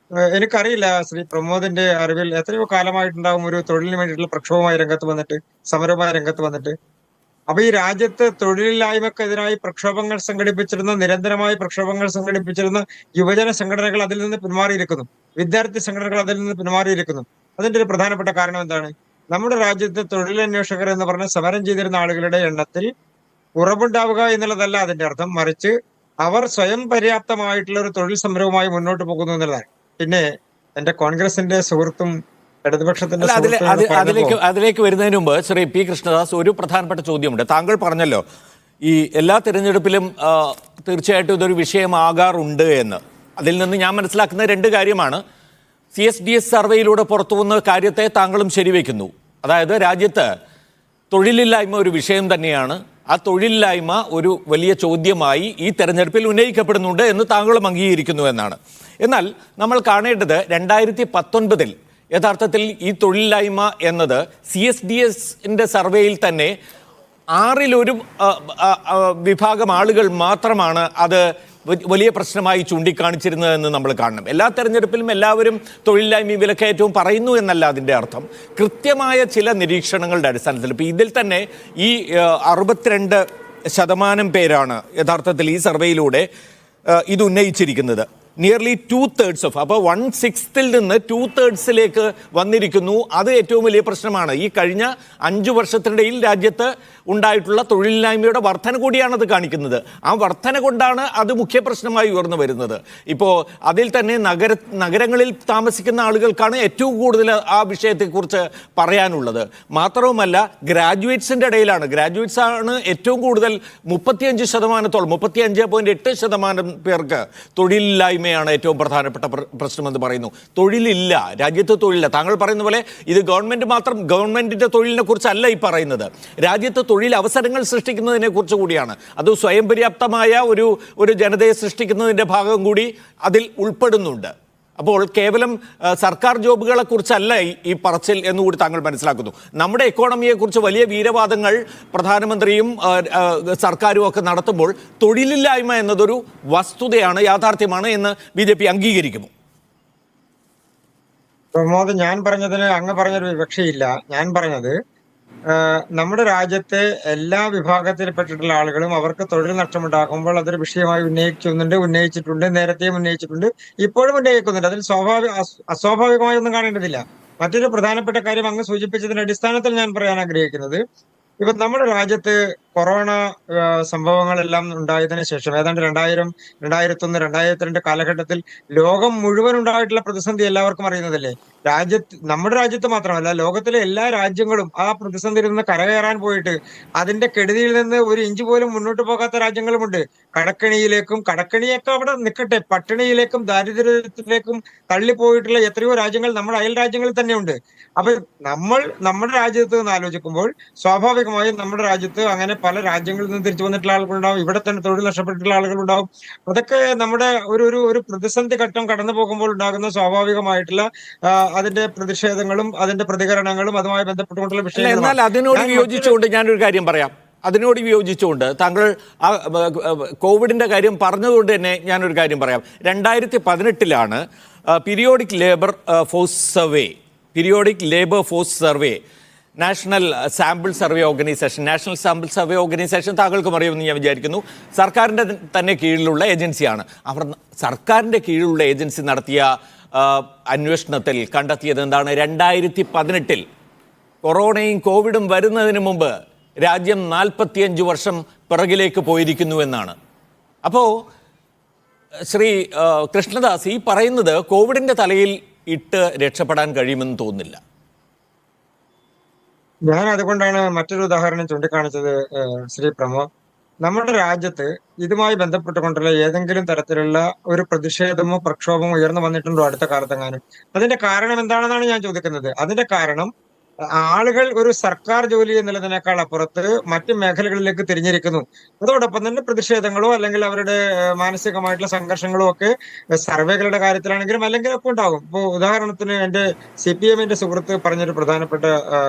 എനിക്കറിയില്ല ശ്രീ പ്രമോദിന്റെ അറിവിൽ എത്രയോ കാലമായിട്ടുണ്ടാവും ഒരു തൊഴിലിന് വേണ്ടിയിട്ടുള്ള പ്രക്ഷോഭമായി രംഗത്ത് വന്നിട്ട്, സമരമായി രംഗത്ത് വന്നിട്ട്. അപ്പൊ ഈ രാജ്യത്ത് തൊഴിലില്ലായ്മക്കെതിരായി പ്രക്ഷോഭങ്ങൾ സംഘടിപ്പിച്ചിരുന്ന, നിരന്തരമായി പ്രക്ഷോഭങ്ങൾ സംഘടിപ്പിച്ചിരുന്ന യുവജന സംഘടനകൾ അതിൽ നിന്ന് പിന്മാറിയിരിക്കുന്നു, വിദ്യാർത്ഥി സംഘടനകൾ അതിൽ നിന്ന് പിന്മാറിയിരിക്കുന്നു. അതിന്റെ ഒരു പ്രധാനപ്പെട്ട കാരണം എന്താണ്? നമ്മുടെ രാജ്യത്ത് തൊഴിലന്വേഷകർ എന്ന് പറഞ്ഞ സമരം ചെയ്തിരുന്ന ആളുകളുടെ എണ്ണത്തിൽ കുറവുണ്ടാവുക എന്നുള്ളതല്ല അതിന്റെ അർത്ഥം, മറിച്ച് അവർ സ്വയം പര്യാപ്തമായിട്ടുള്ള ഒരു തൊഴിൽ സമരവുമായി മുന്നോട്ട് പോകുന്നു എന്നുള്ളതാണ്. പിന്നെ എന്റെ കോൺഗ്രസിന്റെ സുഹൃത്തും ഇടതുപക്ഷത്തിന്റെ അതിലേക്ക് വരുന്നതിന് മുമ്പ് ശ്രീ പി കൃഷ്ണദാസ്, ഒരു പ്രധാനപ്പെട്ട ചോദ്യമുണ്ട്. താങ്കൾ പറഞ്ഞല്ലോ ഈ എല്ലാ തിരഞ്ഞെടുപ്പിലും തീർച്ചയായിട്ടും ഇതൊരു വിഷയമാകാറുണ്ട് എന്ന്. അതിൽ നിന്ന് ഞാൻ മനസ്സിലാക്കുന്ന 2 കാര്യമാണ്. CSDS സർവേയിലൂടെ പുറത്തു വന്ന കാര്യത്തെ താങ്കളും ശരിവെക്കുന്നു. അതായത് രാജ്യത്ത് തൊഴിലില്ലായ്മ ഒരു വിഷയം തന്നെയാണ്, ആ തൊഴിലില്ലായ്മ ഒരു വലിയ ചോദ്യമായി ഈ തെരഞ്ഞെടുപ്പിൽ ഉന്നയിക്കപ്പെടുന്നുണ്ട് എന്ന് താങ്കളും അംഗീകരിക്കുന്നു എന്നാണ്. എന്നാൽ നമ്മൾ കാണേണ്ടത് 2019 യഥാർത്ഥത്തിൽ ഈ തൊഴിലില്ലായ്മ എന്നത് CSDSന്റെ സർവേയിൽ തന്നെ 6-1 വിഭാഗം ആളുകൾ മാത്രമാണ് അത് വലിയ പ്രശ്നമായി ചൂണ്ടിക്കാണിച്ചിരുന്നതെന്ന് നമ്മൾ കാണണം. എല്ലാ തെരഞ്ഞെടുപ്പിലും എല്ലാവരും തൊഴിലില്ലായ്മയും വിലക്കയറ്റവും പറയുന്നു എന്നല്ല അതിൻ്റെ അർത്ഥം. കൃത്യമായ ചില നിരീക്ഷണങ്ങളുടെ അടിസ്ഥാനത്തിൽ ഇപ്പം ഇതിൽ തന്നെ ഈ 62% പേരാണ് യഥാർത്ഥത്തിൽ ഈ സർവേയിലൂടെ ഇത് ഉന്നയിച്ചിരിക്കുന്നത്. നിയർലി 2/3 ഓഫ്, അപ്പോൾ 1/6 നിന്ന് 2/3 വന്നിരിക്കുന്നു. അത് ഏറ്റവും വലിയ പ്രശ്നമാണ്. ഈ കഴിഞ്ഞ 5 വർഷത്തിനിടയിൽ രാജ്യത്ത് ഉണ്ടായിട്ടുള്ള തൊഴിലില്ലായ്മയുടെ വർധന കൂടിയാണ് അത് കാണിക്കുന്നത്. ആ വർധന കൊണ്ടാണ് അത് മുഖ്യ പ്രശ്നമായി ഉയർന്നു വരുന്നത്. ഇപ്പോൾ അതിൽ തന്നെ നഗരങ്ങളിൽ താമസിക്കുന്ന ആളുകൾക്കാണ് ഏറ്റവും കൂടുതൽ ആ വിഷയത്തെക്കുറിച്ച് പറയാനുള്ളത്. മാത്രവുമല്ല, ഗ്രാജുവേറ്റ്സിൻ്റെ ഇടയിലാണ്, ഗ്രാജുവേറ്റ്സ് ആണ് ഏറ്റവും കൂടുതൽ 35%, 35.8% പേർക്ക് തൊഴിലില്ലായ്മ തൊഴിലില്ലായ്മയാണ് ഏറ്റവും പ്രധാനപ്പെട്ട പ്രശ്നമെന്ന് പറയുന്നു. തൊഴിലില്ല, രാജ്യത്ത് തൊഴിലില്ല. താങ്കൾ പറയുന്ന പോലെ ഇത് ഗവൺമെന്റിന്റെ തൊഴിലിനെ കുറിച്ചല്ല ഈ പറയുന്നത്. രാജ്യത്ത് തൊഴിൽ അവസരങ്ങൾ സൃഷ്ടിക്കുന്നതിനെ കുറിച്ച് കൂടിയാണ്. അത് സ്വയം പര്യാപ്തമായ ഒരു ജനതയെ സൃഷ്ടിക്കുന്നതിന്റെ ഭാഗം കൂടി അതിൽ ഉൾപ്പെടുന്നുണ്ട്. അപ്പോൾ കേവലം സർക്കാർ ജോബുകളെ കുറിച്ചല്ല ഈ പറച്ചിൽ എന്നുകൂടി താങ്കൾ മനസ്സിലാക്കുന്നു. നമ്മുടെ എക്കോണമിയെ കുറിച്ച് വലിയ വീരവാദങ്ങൾ പ്രധാനമന്ത്രിയും സർക്കാരും ഒക്കെ നടത്തുമ്പോൾ തൊഴിലില്ലായ്മ എന്നതൊരു വസ്തുതയാണ്, യാഥാർത്ഥ്യമാണ് എന്ന് BJP അംഗീകരിക്കുമോ? പ്രമോദ്, ഞാൻ പറഞ്ഞതിന് അങ്ങ് പറഞ്ഞൊരു വിവക്ഷയില്ല. ഞാൻ പറഞ്ഞത് നമ്മുടെ രാജ്യത്തെ എല്ലാ വിഭാഗത്തിൽപ്പെട്ടിട്ടുള്ള ആളുകളും അവർക്ക് തൊഴിൽ നഷ്ടമുണ്ടാകുമ്പോൾ അതൊരു വിഷയമായി ഉന്നയിച്ചിട്ടുണ്ട്, നേരത്തെയും ഉന്നയിച്ചിട്ടുണ്ട്, ഇപ്പോഴും ഉന്നയിക്കുന്നുണ്ട്. അതിൽ അസ്വാഭാവികമായി ഒന്നും കാണേണ്ടതില്ല. മറ്റൊരു പ്രധാനപ്പെട്ട കാര്യം അങ്ങ് സൂചിപ്പിച്ചതിന്റെ അടിസ്ഥാനത്തിൽ ഞാൻ പറയാൻ ആഗ്രഹിക്കുന്നത്, ഇപ്പൊ നമ്മുടെ രാജ്യത്ത് കൊറോണ സംഭവങ്ങളെല്ലാം ഉണ്ടായതിനു ശേഷം ഏതാണ്ട് 2000, 2001, 2002 കാലഘട്ടത്തിൽ ലോകം മുഴുവൻ ഉണ്ടായിട്ടുള്ള പ്രതിസന്ധി എല്ലാവർക്കും അറിയുന്നതല്ലേ. നമ്മുടെ രാജ്യത്ത് മാത്രമല്ല, ലോകത്തിലെ എല്ലാ രാജ്യങ്ങളും ആ പ്രതിസന്ധിയിൽ നിന്ന് കരകയറാൻ പോയിട്ട് അതിന്റെ കെടുതിയിൽ നിന്ന് ഒരു ഇഞ്ച് പോലും മുന്നോട്ട് പോകാത്ത രാജ്യങ്ങളുമുണ്ട്. കടക്കണിയൊക്കെ അവിടെ നിൽക്കട്ടെ, പട്ടിണിയിലേക്കും ദാരിദ്ര്യത്തിലേക്കും തള്ളിപ്പോയിട്ടുള്ള എത്രയോ രാജ്യങ്ങൾ നമ്മുടെ അയൽ രാജ്യങ്ങളിൽ തന്നെയുണ്ട്. അപ്പൊ നമ്മുടെ രാജ്യത്ത് നിന്ന് ആലോചിക്കുമ്പോൾ സ്വാഭാവികമായും നമ്മുടെ രാജ്യത്ത് അങ്ങനെ പല രാജ്യങ്ങളിൽ നിന്ന് തിരിച്ചു വന്നിട്ടുള്ള ആളുകളുണ്ടാവും, ഇവിടെ തന്നെ തൊഴിൽ നഷ്ടപ്പെട്ടിട്ടുള്ള ആളുകളുണ്ടാവും. അതൊക്കെ നമ്മുടെ ഒരു പ്രതിസന്ധി ഘട്ടം കടന്നു പോകുമ്പോൾ ഉണ്ടാകുന്ന സ്വാഭാവികമായിട്ടുള്ള അതിന്റെ പ്രതിഷേധങ്ങളും അതിന്റെ പ്രതികരണങ്ങളും അതുമായി ബന്ധപ്പെട്ടുകൊണ്ടുള്ള വിഷയങ്ങൾ. എന്നാൽ അതിനോട് വിയോജിച്ചുകൊണ്ട് ഞാനൊരു കാര്യം പറയാം. അതിനോട് വിയോജിച്ചുകൊണ്ട് താങ്കൾ കോവിഡിന്റെ കാര്യം പറഞ്ഞതുകൊണ്ട് തന്നെ ഞാനൊരു കാര്യം പറയാം. 2018 periodic labour force survey national sample survey organisation താങ്കൾക്കും അറിയുമെന്ന് ഞാൻ വിചാരിക്കുന്നു. സർക്കാരിൻ്റെ തന്നെ കീഴിലുള്ള ഏജൻസിയാണ്. സർക്കാരിൻ്റെ കീഴിലുള്ള ഏജൻസി നടത്തിയ അന്വേഷണത്തിൽ കണ്ടെത്തിയത് എന്താണ്? 2018 കൊറോണയും കോവിഡും വരുന്നതിന് മുമ്പ് രാജ്യം 45 വർഷം പിറകിലേക്ക് പോയിരിക്കുന്നു എന്നാണ്. അപ്പോൾ ശ്രീ കൃഷ്ണദാസ്, ഈ പറയുന്നത് കോവിഡിന്റെ തലയിൽ ഇട്ട് രക്ഷപ്പെടാൻ കഴിയുമെന്ന് തോന്നുന്നില്ല. ഞാൻ അതുകൊണ്ടാണ് മറ്റൊരു ഉദാഹരണം ചൂണ്ടിക്കാണിച്ചത്. ശ്രീ പ്രമോദ്, നമ്മുടെ രാജ്യത്ത് ഇതുമായി ബന്ധപ്പെട്ടുകൊണ്ടുള്ള ഏതെങ്കിലും തരത്തിലുള്ള ഒരു പ്രതിഷേധമോ പ്രക്ഷോഭമോ ഉയർന്നു വന്നിട്ടുണ്ടോ അടുത്ത കാലത്തെങ്ങാനും? അതിന്റെ കാരണം എന്താണെന്നാണ് ഞാൻ ചോദിക്കുന്നത്. അതിന്റെ കാരണം ആളുകൾ ഒരു സർക്കാർ ജോലി എന്നുള്ളതിനേക്കാൾ അപ്പുറത്ത് മറ്റ് മേഖലകളിലേക്ക് തിരിഞ്ഞിരിക്കുന്നു. അതോടൊപ്പം തന്നെ പ്രതിഷേധങ്ങളോ അല്ലെങ്കിൽ അവരുടെ മാനസികമായിട്ടുള്ള സംഘർഷങ്ങളോ ഒക്കെ സർവേകളുടെ കാര്യത്തിലാണെങ്കിലും അല്ലെങ്കിൽ ഒക്കെ ഉണ്ടാകും. ഇപ്പോൾ ഉദാഹരണത്തിന് എന്റെ CPM സുഹൃത്ത് പറഞ്ഞൊരു പ്രധാനപ്പെട്ട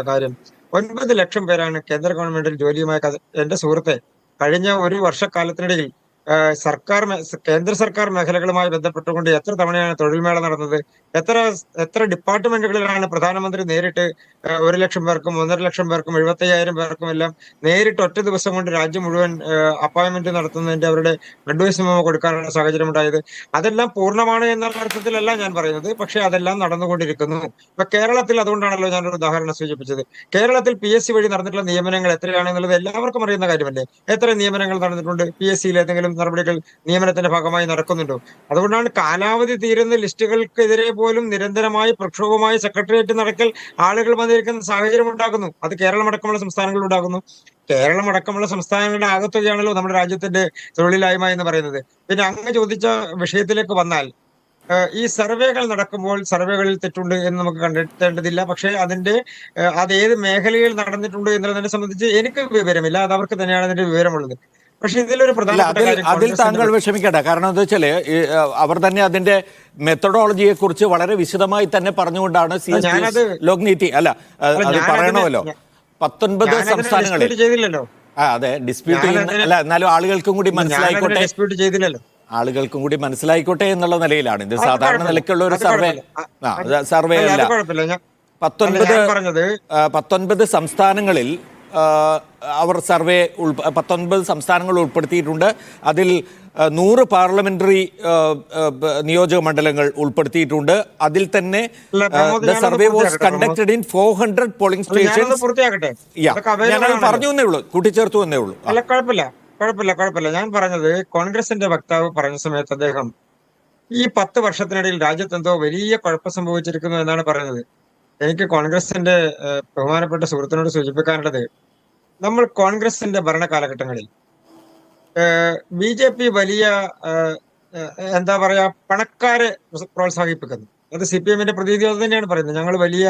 കാര്യം, 9 ലക്ഷം പേരാണ് കേന്ദ്ര ഗവൺമെന്റിൽ ജോലിയുമായി എന്റെ സുഹൃത്തെ കഴിഞ്ഞ ഒരു വർഷക്കാലത്തിനിടയിൽ കേന്ദ്ര സർക്കാർ മേഖലകളുമായി ബന്ധപ്പെട്ടുകൊണ്ട് എത്ര തവണയാണ് തൊഴിൽമേള നടന്നത്? എത്ര ഡിപ്പാർട്ട്മെന്റുകളിലാണ് പ്രധാനമന്ത്രി നേരിട്ട് 1 ലക്ഷം പേർക്കും 1.5 ലക്ഷം പേർക്കും 75,000 പേർക്കും എല്ലാം നേരിട്ട് ഒറ്റ ദിവസം കൊണ്ട് രാജ്യം മുഴുവൻ അപ്പോയിന്റ്മെന്റ് നടത്തുന്നതിന്റെ അവരുടെ അഡ്വൈസ് മെമ്മോ കൊടുക്കാനുള്ള സാഹചര്യം ഉണ്ടായത്? അതെല്ലാം പൂർണ്ണമാണ് എന്നുള്ള അർത്ഥത്തിലല്ല ഞാൻ പറയുന്നത്, പക്ഷെ അതെല്ലാം നടന്നുകൊണ്ടിരിക്കുന്നു. ഇപ്പൊ കേരളത്തിൽ, അതുകൊണ്ടാണല്ലോ ഞാനൊരു ഉദാഹരണം സൂചിപ്പിച്ചത്, കേരളത്തിൽ PSC വഴി നടന്നിട്ടുള്ള നിയമനങ്ങൾ എത്രയാണെന്നുള്ളത് എല്ലാവർക്കും അറിയുന്ന കാര്യമല്ലേ. എത്ര നിയമനങ്ങൾ നടന്നിട്ടുണ്ട്? PSCയിൽ ഏതെങ്കിലും നടപടികൾ നിയമനത്തിന്റെ ഭാഗമായി നടക്കുന്നുണ്ടോ? അതുകൊണ്ടാണ് കാലാവധി തീരുന്ന ലിസ്റ്റുകൾക്കെതിരെ പോലും നിരന്തരമായി പ്രക്ഷോഭമായി സെക്രട്ടേറിയറ്റ് നടക്കൽ ആളുകൾ വന്നിരിക്കുന്ന സാഹചര്യം ഉണ്ടാകുന്നു. അത് കേരളമടക്കമുള്ള സംസ്ഥാനങ്ങളിൽ ഉണ്ടാകുന്നു. കേരളമടക്കമുള്ള സംസ്ഥാനങ്ങളുടെ ആകത്തുകയാണല്ലോ നമ്മുടെ രാജ്യത്തിന്റെ തൊഴിലില്ലായ്മ എന്ന് പറയുന്നത്. പിന്നെ അങ്ങ് ചോദിച്ച വിഷയത്തിലേക്ക് വന്നാൽ, ഈ സർവേകൾ നടക്കുമ്പോൾ സർവേകളിൽ തെറ്റുണ്ട് എന്ന് നമുക്ക് കണ്ടെത്തേണ്ടതില്ല. പക്ഷേ അത് ഏത് മേഖലയിൽ നടന്നിട്ടുണ്ട് എന്നുള്ളതിനെ സംബന്ധിച്ച് എനിക്ക് വിവരമില്ല. അത് അവർക്ക് തന്നെയാണ് അതിന്റെ വിവരമുള്ളത്. പക്ഷെ ഇതിലൊരു പ്രധാനപ്പെട്ട കാര്യം, അതിൽ താങ്കൾ വിഷമിക്കട്ടെ. കാരണം എന്താ വെച്ചാല് അവർ തന്നെ അതിന്റെ മെത്തഡോളജിയെ കുറിച്ച് വളരെ വിശദമായി തന്നെ പറഞ്ഞുകൊണ്ടാണ് ലോക്നീതി അത് പറയണമല്ലോ. 19 സംസ്ഥാനങ്ങളിൽ ചെയ്തില്ലല്ലോ. അതെ, ഡിസ്പ്യൂട്ട് ചെയ്യുന്ന എന്നാലും ആളുകൾക്കും കൂടി മനസ്സിലായിക്കോട്ടെ, ഡിസ്പ്യൂട്ട് ചെയ്തില്ലല്ലോ, ആളുകൾക്കും കൂടി മനസ്സിലായിക്കോട്ടെ എന്നുള്ള നിലയിലാണ് ഇത്. സാധാരണ നിലയ്ക്കുള്ള ഒരു സർവേ അല്ല. 19 സംസ്ഥാനങ്ങളിൽ അവർ 19 സംസ്ഥാനങ്ങൾ ഉൾപ്പെടുത്തിയിട്ടുണ്ട്. അതിൽ 100 പാർലമെന്ററി നിയോജക മണ്ഡലങ്ങൾ ഉൾപ്പെടുത്തിയിട്ടുണ്ട്. അതിൽ തന്നെ survey was conducted in 400 polling stations. ഞാനത് പറഞ്ഞു എന്നേ ഉള്ളൂ, കൂട്ടിച്ചേർത്തു എന്നേ ഉള്ളൂ. അല്ല, കുഴപ്പമില്ല. ഞാൻ പറഞ്ഞത്, കോൺഗ്രസിന്റെ വക്താവ് പറഞ്ഞ സമയത്ത് അദ്ദേഹം ഈ 10 വർഷത്തിനിടയിൽ രാജ്യത്ത് എന്തോ വലിയ കുഴപ്പം സംഭവിച്ചിരിക്കുന്നു എന്നാണ് പറയുന്നത്. എനിക്ക് കോൺഗ്രസിന്റെ ബഹുമാനപ്പെട്ട സുഹൃത്തിനോട് സൂചിപ്പിക്കാനുള്ളത്, നമ്മൾ കോൺഗ്രസിന്റെ ഭരണ കാലഘട്ടങ്ങളിൽ BJP വലിയ എന്താ പറയാ, പണക്കാരെ പ്രോത്സാഹിപ്പിക്കുന്നു. അത് CPM-ന്റെ പ്രതീതി അത് തന്നെയാണ് പറയുന്നത്. ഞങ്ങൾ വലിയ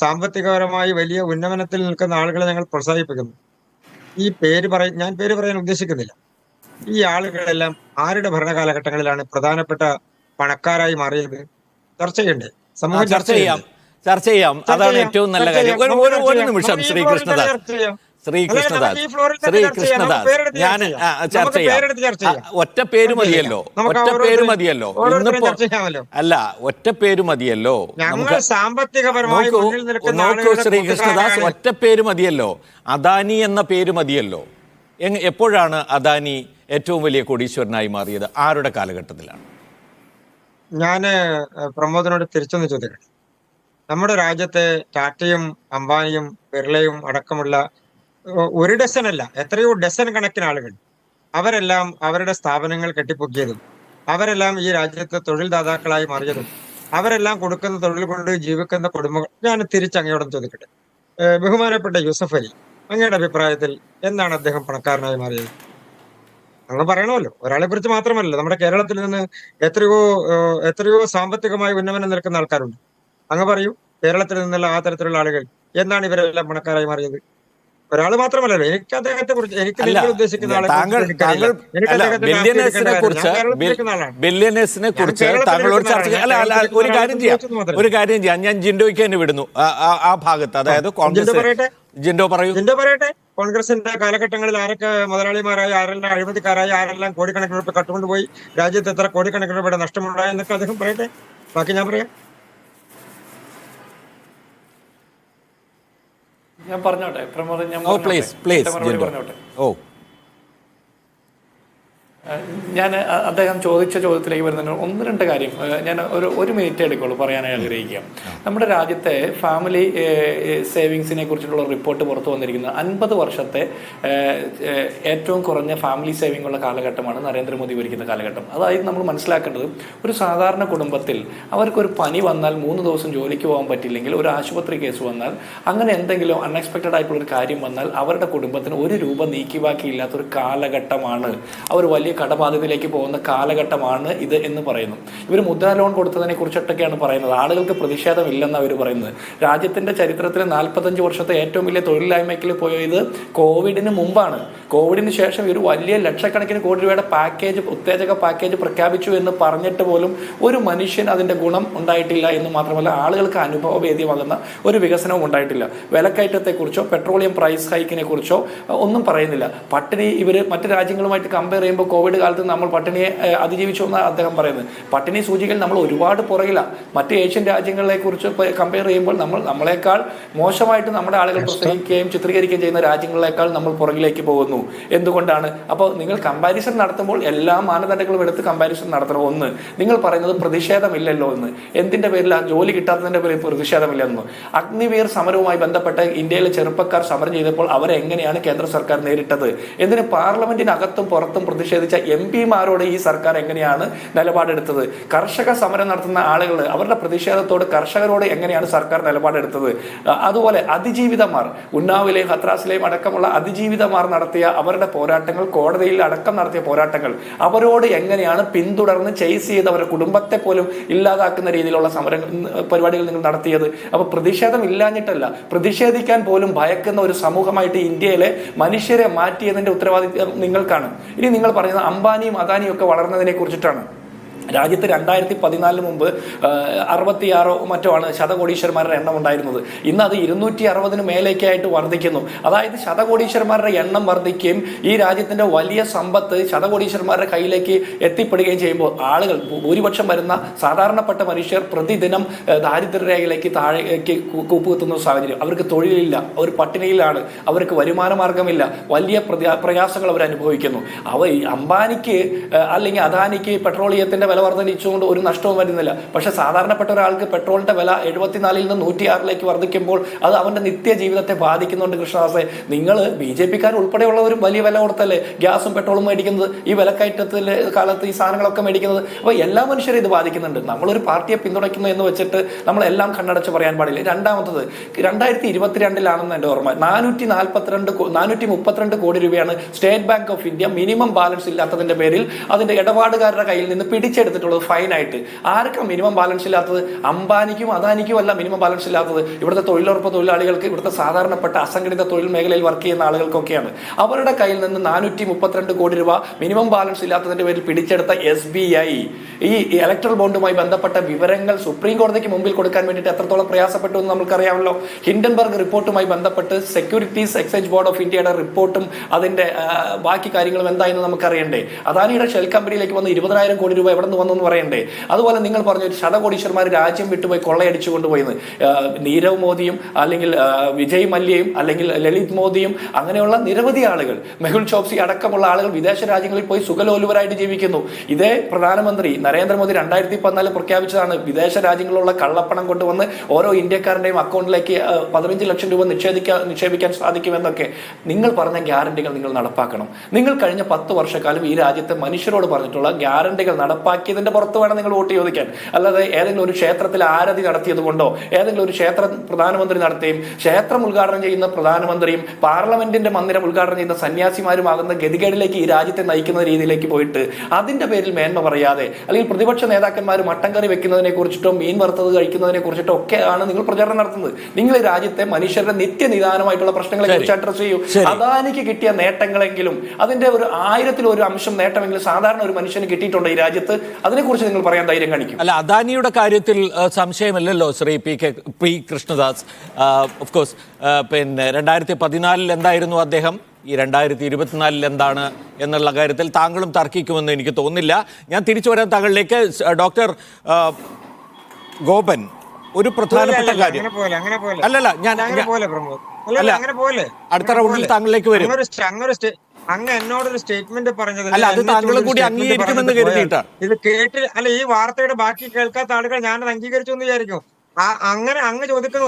സാമ്പത്തികപരമായി വലിയ ഉന്നമനത്തിൽ നിൽക്കുന്ന ആളുകളെ ഞങ്ങൾ പ്രോത്സാഹിപ്പിക്കുന്നു. ഞാൻ പേര് പറയാൻ ഉദ്ദേശിക്കുന്നില്ല. ഈ ആളുകളെല്ലാം ആരുടെ ഭരണകാലഘട്ടങ്ങളിലാണ് പ്രധാനപ്പെട്ട പണക്കാരായി മാറിയത്? ചർച്ച ചെയ്യണ്ടേ? സമൂഹം ചർച്ച ചെയ്യാം. അതാണ് ഏറ്റവും നല്ല കാര്യം. ഒരു നിമിഷം ശ്രീ കൃഷ്ണദാസ്, ഞാൻ ചർച്ച ചെയ്യാം. ഒറ്റ പേര് മതിയല്ലോ. ഒറ്റ പേര് മതിയല്ലോ. നോക്കൂ ശ്രീ കൃഷ്ണദാസ്, ഒറ്റ പേര് മതിയല്ലോ. അദാനി എന്ന പേര് മതിയല്ലോ. എപ്പോഴാണ് അദാനി ഏറ്റവും വലിയ കോടീശ്വരനായി മാറിയത്? ആരുടെ കാലഘട്ടത്തിലാണ്? ഞാന് പ്രമോദിനോട് തിരിച്ചൊന്ന് ചോദിക്കട്ടെ. നമ്മുടെ രാജ്യത്തെ ടാറ്റയും അംബാനിയും ബിർളയും അടക്കമുള്ള ഒരു ഡസനല്ല, എത്രയോ ഡസൻ കണക്കിന് ആളുകൾ, അവരെല്ലാം അവരുടെ സ്ഥാപനങ്ങൾ കെട്ടിപ്പൊക്കിയതും അവരെല്ലാം ഈ രാജ്യത്തെ തൊഴിൽദാതാക്കളായി മാറിയതും അവരെല്ലാം കൊടുക്കുന്ന തൊഴിൽ കൊണ്ട് ജീവിക്കുന്ന കുടുംബങ്ങൾ. ഞാൻ തിരിച്ചങ്ങയോടും ചോദിക്കട്ടെ, ബഹുമാനപ്പെട്ട യൂസഫ് അലി, അങ്ങയുടെ അഭിപ്രായത്തിൽ എന്താണ് അദ്ദേഹം പണക്കാരനായി മാറിയത്? അങ്ങ് പറയണമല്ലോ. ഒരാളെ കുറിച്ച് മാത്രമല്ല, നമ്മുടെ കേരളത്തിൽ നിന്ന് എത്രയോ സാമ്പത്തികമായി ഉന്നമനം നിൽക്കുന്ന ആൾക്കാരുണ്ട്. അങ്ങ് പറയൂ, കേരളത്തിൽ നിന്നുള്ള ആ തരത്തിലുള്ള ആളുകൾ എന്താണ് ഇവരെല്ലാം പണക്കാരായി മാറിയത്? ഒരാൾ മാത്രമല്ലല്ലോ. എനിക്ക് അദ്ദേഹത്തെ കുറിച്ച്, എനിക്ക് നിങ്ങൾ ഉദ്ദേശിക്കുന്ന ആളെ ബില്യനേഴ്സിനെ കുറിച്ച് താങ്കളോട് ചർച്ച ഒരു കാര്യം ചെയ്യാം. ഞാൻ ജിൻഡോയ്ക്ക് തന്നെ വിടുന്നു ആ ഭാഗത്ത്. അതായത് കോൺഗ്രസ്. ജിൻഡോ പറയട്ടെ. കോൺഗ്രസിന്റെ കാലഘട്ടങ്ങളിൽ ആരൊക്കെ മുതലാളിമാരായി, ആരെല്ലാം അഴിമതിക്കാരായി, ആരെല്ലാം കോടിക്കണക്കിന് രൂപ കട്ടുകൊണ്ടുപോയി, രാജ്യത്ത് എത്ര കോടിക്കണക്കിന് രൂപയുടെ നഷ്ടമുണ്ടായി എന്നൊക്കെ അദ്ദേഹം പറയട്ടെ. ബാക്കി ഞാൻ പറയാം. ഞാൻ പറഞ്ഞോട്ടെ പ്രമോദ്, പറഞ്ഞോട്ടെ. ഞാൻ അദ്ദേഹം ചോദിച്ച ചോദ്യത്തിലേക്ക് വരുന്നതിന് ഒന്ന് രണ്ട് കാര്യം ഞാൻ ഒരു മിനിറ്റ് എടുക്കുള്ളൂ പറയാനായി ആഗ്രഹിക്കുക. നമ്മുടെ രാജ്യത്തെ ഫാമിലി സേവിങ്സിനെ കുറിച്ചിട്ടുള്ള റിപ്പോർട്ട് പുറത്തു വന്നിരിക്കുന്നത് 50 വർഷത്തെ ഏറ്റവും കുറഞ്ഞ ഫാമിലി സേവിംഗ് ഉള്ള കാലഘട്ടമാണ് നരേന്ദ്രമോദി ഭരിക്കുന്ന കാലഘട്ടം. അതായത് നമ്മൾ മനസ്സിലാക്കേണ്ടത്, ഒരു സാധാരണ കുടുംബത്തിൽ അവർക്കൊരു പനി വന്നാൽ 3 ദിവസം ജോലിക്ക് പോകാൻ പറ്റില്ലെങ്കിൽ, ഒരു ആശുപത്രി കേസ് വന്നാൽ, അങ്ങനെ എന്തെങ്കിലും അൺഎക്സ്പെക്റ്റഡ് ആയിട്ടുള്ളൊരു കാര്യം വന്നാൽ അവരുടെ കുടുംബത്തിന് 1 രൂപ നീക്കി ബാക്കിയില്ലാത്തൊരു കാലഘട്ടമാണ്. അവർ വലിയ കടബാധ്യതയിലേക്ക് പോകുന്ന കാലഘട്ടമാണ് ഇത് എന്ന് പറയുന്നു. ഇവർ മുദ്രാ ലോൺ കൊടുത്തതിനെ കുറിച്ചിട്ടൊക്കെയാണ് പറയുന്നത്. ആളുകൾക്ക് പ്രതിഷേധമില്ലെന്നാണ് അവർ പറയുന്നത്. രാജ്യത്തിന്റെ ചരിത്രത്തിൽ 45 വർഷത്തെ ഏറ്റവും വലിയ തൊഴിലില്ലായ്മയ്ക്ക് പോയത് കോവിഡിന് മുമ്പാണ്. കോവിഡിന് ശേഷം ഒരു വലിയ ലക്ഷക്കണക്കിന് കോടി രൂപയുടെ പാക്കേജ്, ഉത്തേജക പാക്കേജ് പ്രഖ്യാപിച്ചു എന്ന് പറഞ്ഞിട്ട് പോലും ഒരു മനുഷ്യൻ അതിന്റെ ഗുണം ഉണ്ടായിട്ടില്ല എന്ന് മാത്രമല്ല, ആളുകൾക്ക് അനുഭവവേദ്യമാകുന്ന ഒരു വികസനവും ഉണ്ടായിട്ടില്ല. വിലക്കയറ്റത്തെക്കുറിച്ചോ പെട്രോളിയം പ്രൈസ് ഹൈക്കിനെ കുറിച്ചോ ഒന്നും പറയുന്നില്ല. പട്ടിണി ഇവർ മറ്റു രാജ്യങ്ങളുമായിട്ട് കമ്പയർ ചെയ്യുമ്പോൾ കോവിഡ് കാലത്ത് നമ്മൾ പട്ടിണിയെ അതിജീവിച്ചു എന്നാണ് അദ്ദേഹം പറയുന്നത്. പട്ടിണി സൂചികയിൽ നമ്മൾ ഒരുപാട് പുറകിലാണ്. മറ്റ് ഏഷ്യൻ രാജ്യങ്ങളെ കുറിച്ച് കമ്പയർ ചെയ്യുമ്പോൾ നമ്മളെക്കാൾ മോശമായിട്ട് നമ്മുടെ ആളുകൾ പ്രസംഗിക്കുകയും ചിത്രീകരിക്കുകയും ചെയ്യുന്ന രാജ്യങ്ങളെക്കാൾ നമ്മൾ പുറകിലേക്ക് പോകുന്നു. എന്തുകൊണ്ടാണ്? അപ്പോൾ നിങ്ങൾ കമ്പാരിസൺ നടത്തുമ്പോൾ എല്ലാ മാനദണ്ഡങ്ങളും എടുത്ത് കമ്പാരിസൺ നടത്തണം. ഒന്ന്, നിങ്ങൾ പറയുന്നത് പ്രതിഷേധമില്ലല്ലോ എന്ന്. എന്തിന്റെ പേരിൽ? ആ ജോലി കിട്ടാത്തതിന്റെ പേരിൽ പ്രതിഷേധമില്ലെന്ന്. അഗ്നിവീർ സമരവുമായി ബന്ധപ്പെട്ട് ഇന്ത്യയിലെ ചെറുപ്പക്കാർ സമരം ചെയ്തപ്പോൾ അവരെ എങ്ങനെയാണ് കേന്ദ്ര സർക്കാർ നേരിട്ടത്? എന്തിന് പാർലമെന്റിനകത്തും പുറത്തും പ്രതിഷേധിച്ച MP-മാരോട് ഈ സർക്കാർ എങ്ങനെയാണ് നിലപാടെടുത്തത്? കർഷക സമരം നടത്തുന്ന ആളുകൾ, അവരുടെ പ്രതിഷേധത്തോട് കർഷകരോട് എങ്ങനെയാണ് സർക്കാർ നിലപാടെടുത്തത്? അതുപോലെ അതിജീവിതമാർ, ഉന്നാവിലെയും ഹത്രാസിലെയും അടക്കമുള്ള അതിജീവിതമാർ നടത്തിയ അവരുടെ പോരാട്ടങ്ങൾ, കോടതിയിൽ അടക്കം നടത്തിയ പോരാട്ടങ്ങൾ, അവരോട് എങ്ങനെയാണ് പിന്തുടർന്ന് ചെയ്സ് ചെയ്ത് അവരുടെ കുടുംബത്തെ പോലും ഇല്ലാതാക്കുന്ന രീതിയിലുള്ള സമര പരിപാടികൾ നിങ്ങൾ നടത്തിയത്? അപ്പൊ പ്രതിഷേധം ഇല്ലാഞ്ഞിട്ടല്ല, പ്രതിഷേധിക്കാൻ പോലും ഭയക്കുന്ന ഒരു സമൂഹമായിട്ട് ഇന്ത്യയിലെ മനുഷ്യരെ മാറ്റിയതിന്റെ ഉത്തരവാദിത്വം നിങ്ങൾക്കാണ്. ഇനി നിങ്ങൾ പറയുന്നത് അംബാനിയും അദാനിയും ഒക്കെ വളർന്നതിനെ കുറിച്ചിട്ടാണ്. രാജ്യത്ത് 2014 മുമ്പ് 66 മറ്റോ ആണ് ശതകോടീശ്വരന്മാരുടെ എണ്ണം ഉണ്ടായിരുന്നത്. ഇന്ന് അത് 260 മേലേക്കായിട്ട് വർദ്ധിക്കുന്നു. അതായത് ശതകോടീശ്വരന്മാരുടെ എണ്ണം വർദ്ധിക്കുകയും ഈ രാജ്യത്തിന്റെ വലിയ സമ്പത്ത് ശതകോടീശ്വരന്മാരുടെ കയ്യിലേക്ക് എത്തിപ്പെടുകയും ചെയ്യുമ്പോൾ ആളുകൾ, ഭൂരിപക്ഷം വരുന്ന സാധാരണപ്പെട്ട മനുഷ്യർ പ്രതിദിനം ദാരിദ്ര്യരേഖയിലേക്ക് താഴേക്ക് കൂപ്പുകുത്തുന്ന സാഹചര്യം. അവർക്ക് തൊഴിലില്ല, അവർ പട്ടിണിയിലാണ്, അവർക്ക് വരുമാന മാർഗമില്ല, വലിയ പ്രയാസങ്ങൾ അവർ അനുഭവിക്കുന്നു. അംബാനിക്ക് അല്ലെങ്കിൽ അദാനിക്ക് പെട്രോളിയത്തിന്റെ വില വില വർദ്ധിച്ചുകൊണ്ട് ഒരു നഷ്ടവും വരുന്നില്ല. പക്ഷെ സാധാരണപ്പെട്ട ഒരാൾക്ക് പെട്രോളിന്റെ വില 74-ൽ നിന്ന് 106-ലേക്ക് വർദ്ധിക്കുമ്പോൾ അത് അവന്റെ നിത്യ ജീവിതത്തെ ബാധിക്കുന്നുണ്ട്. കൃഷ്ണദാസെ, നിങ്ങൾ BJP-ക്കാർ ഉൾപ്പെടെയുള്ളവരും വലിയ വില കൊടുത്തല്ലേ ഗ്യാസും പെട്രോളും മേടിക്കുന്നത്, ഈ വിലക്കയറ്റത്തിലെ കാലത്ത് ഈ സാധനങ്ങളൊക്കെ മേടിക്കുന്നത്. അപ്പോൾ എല്ലാ മനുഷ്യരും ഇത് ബാധിക്കുന്നുണ്ട്. നമ്മളൊരു പാർട്ടിയെ പിന്തുണയ്ക്കുന്നു എന്ന് വെച്ചിട്ട് നമ്മളെല്ലാം കണ്ണടച്ച് പറയാൻ പാടില്ല. രണ്ടാമത്തത് 2022-ലാണെന്ന് എൻ്റെ ഓർമ്മ 432 കോടി രൂപയാണ് State Bank of India minimum balance ഇല്ലാത്തതിന്റെ പേരിൽ അതിന്റെ ഇടപാടുകാരുടെ കയ്യിൽ നിന്ന് പിടിച്ചെടുത്തിട്ടുള്ളത് ഫൈനായിട്ട്. ആർക്കാ മിനിമം ബാലൻസ് ഇല്ലാത്തത്? അംബാനിക്കും അദാനിക്കും അല്ല മിനിമം ബാലൻസ് ഇല്ലാത്തത്. ഇവിടുത്തെ തൊഴിലുറപ്പ് തൊഴിലാളികൾക്ക്, ഇവിടുത്തെ സാധാരണപ്പെട്ട അസംഘടിത തൊഴിൽ മേഖലയിൽ വർക്ക് ചെയ്യുന്ന ആളുകൾക്കൊക്കെയാണ്. അവരുടെ കയ്യിൽ നിന്ന് 432 കോടി രൂപ മിനിമം ബാലൻസ് ഇല്ലാത്തതിന്റെ പേരിൽ പിടിച്ചെടുത്ത SBI ഈ ഇലക്ട്രൽ ബോണ്ടുമായി ബന്ധപ്പെട്ട വിവരങ്ങൾ സുപ്രീം കോടതിക്ക് മുമ്പിൽ കൊടുക്കാൻ വേണ്ടിയിട്ട് എത്രത്തോളം പ്രയാസപ്പെട്ടു എന്ന് നമുക്കറിയാമല്ലോ. ഹിൻഡൻബർഗ് റിപ്പോർട്ടുമായി ബന്ധപ്പെട്ട് സെക്യൂരിറ്റീസ് എക്സ്ചേഞ്ച് ബോർഡ് ഓഫ് ഇന്ത്യയുടെ റിപ്പോർട്ടും അതിന്റെ ബാക്കി കാര്യങ്ങളും എന്തായെന്ന് നമുക്കറിയണ്ടേ. അദാനിയുടെ ഷെൽ കമ്പനിയിലേക്ക് വന്ന് 20,000 കോടി രൂപ എവിടെ നിന്ന് വന്നെന്ന് പറയണ്ടേ. അതുപോലെ നിങ്ങൾ പറഞ്ഞു ശതകോടീശ്വരന്മാർ രാജ്യം വിട്ടുപോയി കൊള്ളയടിച്ചു കൊണ്ടുപോയിന്ന്. നീരവ് മോദിയും അല്ലെങ്കിൽ വിജയ് മല്യയും അല്ലെങ്കിൽ ലളിത് മോദിയും അങ്ങനെയുള്ള നിരവധി ആളുകൾ, മെഹുൽ ചോക്സി അടക്കമുള്ള ആളുകൾ വിദേശ രാജ്യങ്ങളിൽ പോയി സുഖലോലുപരായിട്ട് ജീവിക്കുന്നു. ഇതേ പ്രധാനമന്ത്രി നരേന്ദ്രമോദി 2014 പ്രഖ്യാപിച്ചതാണ് വിദേശ രാജ്യങ്ങളിലുള്ള കള്ളപ്പണം കൊണ്ടുവന്ന് ഓരോ ഇന്ത്യക്കാരന്റെയും അക്കൗണ്ടിലേക്ക് 15 ലക്ഷം രൂപ നിക്ഷേപിക്കാൻ സാധിക്കുമെന്നൊക്കെ. നിങ്ങൾ പറഞ്ഞ ഗ്യാരണ്ടികൾ നിങ്ങൾ നടപ്പാക്കണം. നിങ്ങൾ കഴിഞ്ഞ 10 വർഷക്കാലം ഈ രാജ്യത്തെ മനുഷ്യരോട് പറഞ്ഞിട്ടുള്ള ഗ്യാരണ്ടികൾ നടപ്പാക്കിയതിന്റെ പുറത്ത് വേണം നിങ്ങൾ വോട്ട് ചോദിക്കാൻ. അല്ലാതെ ഏതെങ്കിലും ഒരു ക്ഷേത്രത്തിൽ ആരതി നടത്തിയത് കൊണ്ടോ ഏതെങ്കിലും ഒരു ക്ഷേത്രം പ്രധാനമന്ത്രി നടത്തുകയും ക്ഷേത്രം ഉദ്ഘാടനം ചെയ്യുന്ന പ്രധാനമന്ത്രിയും പാർലമെന്റിന്റെ മന്ദിരം ഉദ്ഘാടനം ചെയ്യുന്ന സന്യാസിമാരുമാകുന്ന ഗതികേടിലേക്ക് ഈ രാജ്യത്തെ നയിക്കുന്ന രീതിയിലേക്ക് പോയിട്ട് അതിന്റെ പേരിൽ മേന്മ പറയാതെ, അല്ലെങ്കിൽ പ്രതിപക്ഷ നേതാക്കന്മാർ മട്ടൻ കറി വെക്കുന്നതിനെ കുറിച്ചിട്ടോ മീൻ വറുത്തത് കഴിക്കുന്നതിനെ കുറിച്ചിട്ടോ ഒക്കെയാണ് നിങ്ങൾ പ്രചാരണം നടത്തുന്നത്. നിങ്ങൾ ഈ രാജ്യത്തെ മനുഷ്യരുടെ നിത്യനിദാനമായിട്ടുള്ള പ്രശ്നങ്ങളെ കുറിച്ച് അഡ്രസ് ചെയ്യൂ. അദാനിക്ക് കിട്ടിയ നേട്ടങ്ങളെങ്കിലും അതിന്റെ ഒരു 1000-ൽ 1 അംശം നേട്ടമെങ്കിലും സാധാരണ ഒരു മനുഷ്യന് കിട്ടിയിട്ടുണ്ട് ഈ രാജ്യത്ത്. അതിനെക്കുറിച്ച് നിങ്ങൾ പറയാൻ ധൈര്യം കാണിക്കും. അല്ല, അദാനിയുടെ കാര്യത്തിൽ സംശയമല്ലല്ലോ ശ്രീ പി കൃഷ്ണദാസ്. ഓഫ് കോഴ്സ്, പിന്നെ 2014 എന്തായിരുന്നു അദ്ദേഹം, ഈ 2024 എന്താണ് എന്നുള്ള കാര്യത്തിൽ താങ്കളും തർക്കിക്കുമെന്ന് എനിക്ക് തോന്നുന്നില്ല. ഞാൻ തിരിച്ചു വരാൻ താങ്കളിലേക്ക്. ഡോക്ടർ ഗോപൻ, ഒരു പ്രധാനപ്പെട്ട കാര്യം അല്ലല്ല, ഞാൻ അടുത്ത റൗണ്ടിൽ താങ്കളിലേക്ക് വരും. അങ്ങ് എന്നോടൊരു സ്റ്റേറ്റ്മെന്റ് പറഞ്ഞത് അല്ല, അത് താങ്കളും കൂടി അംഗീകരിക്കുമെന്ന് കരുതിയിട്ടാണ് ഇത് കേട്ട്. അല്ല, ഈ വാർത്തയുടെ ബാക്കി കേൾക്കാത്ത ആളുകൾ ഞാനത് അംഗീകരിച്ചു എന്ന് വിചാരിക്കും. അങ്ങനെ അങ്ങ് ചോദിക്കുന്ന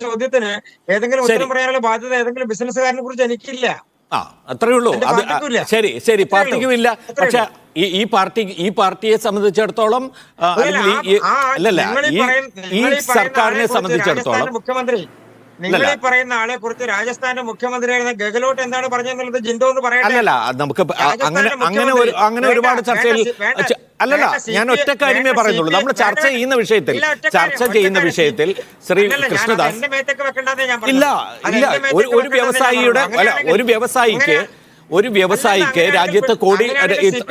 ചോദ്യത്തിന് ഏതെങ്കിലും ഉത്തരം പറയാനുള്ള ബാധ്യത ഏതെങ്കിലും ബിസിനസ്സുകാരനെ കുറിച്ച് എനിക്കില്ല. അത്രേ ഉള്ളൂ. ശരി, പാർട്ടിക്കുമില്ല. പക്ഷെ ഈ പാർട്ടിയെ സംബന്ധിച്ചിടത്തോളം, അല്ലല്ല, ഈ സർക്കാരിനെ സംബന്ധിച്ചിടത്തോളം മുഖ്യമന്ത്രി, നിങ്ങൾ ഈ പറയുന്ന ആളെ കുറിച്ച് രാജസ്ഥാന്റെ മുഖ്യമന്ത്രിയായിരുന്ന ഗെഹ്ലോട്ട് എന്താണ് പറഞ്ഞതെന്നുള്ളത് ജിൻഡോ എന്ന് പറയട്ടെ. അല്ലല്ല, നമുക്ക് അങ്ങനെ ഒരുപാട് ചർച്ചയിൽ, അല്ലല്ല, ഞാൻ ഒറ്റ കാര്യമേ പറയുന്നുള്ളൂ. നമ്മൾ ചർച്ച ചെയ്യുന്ന വിഷയത്തിൽ ശ്രീ കൃഷ്ണദാസ്, ഇല്ല, ഒരു വ്യവസായിക്ക് രാജ്യത്ത്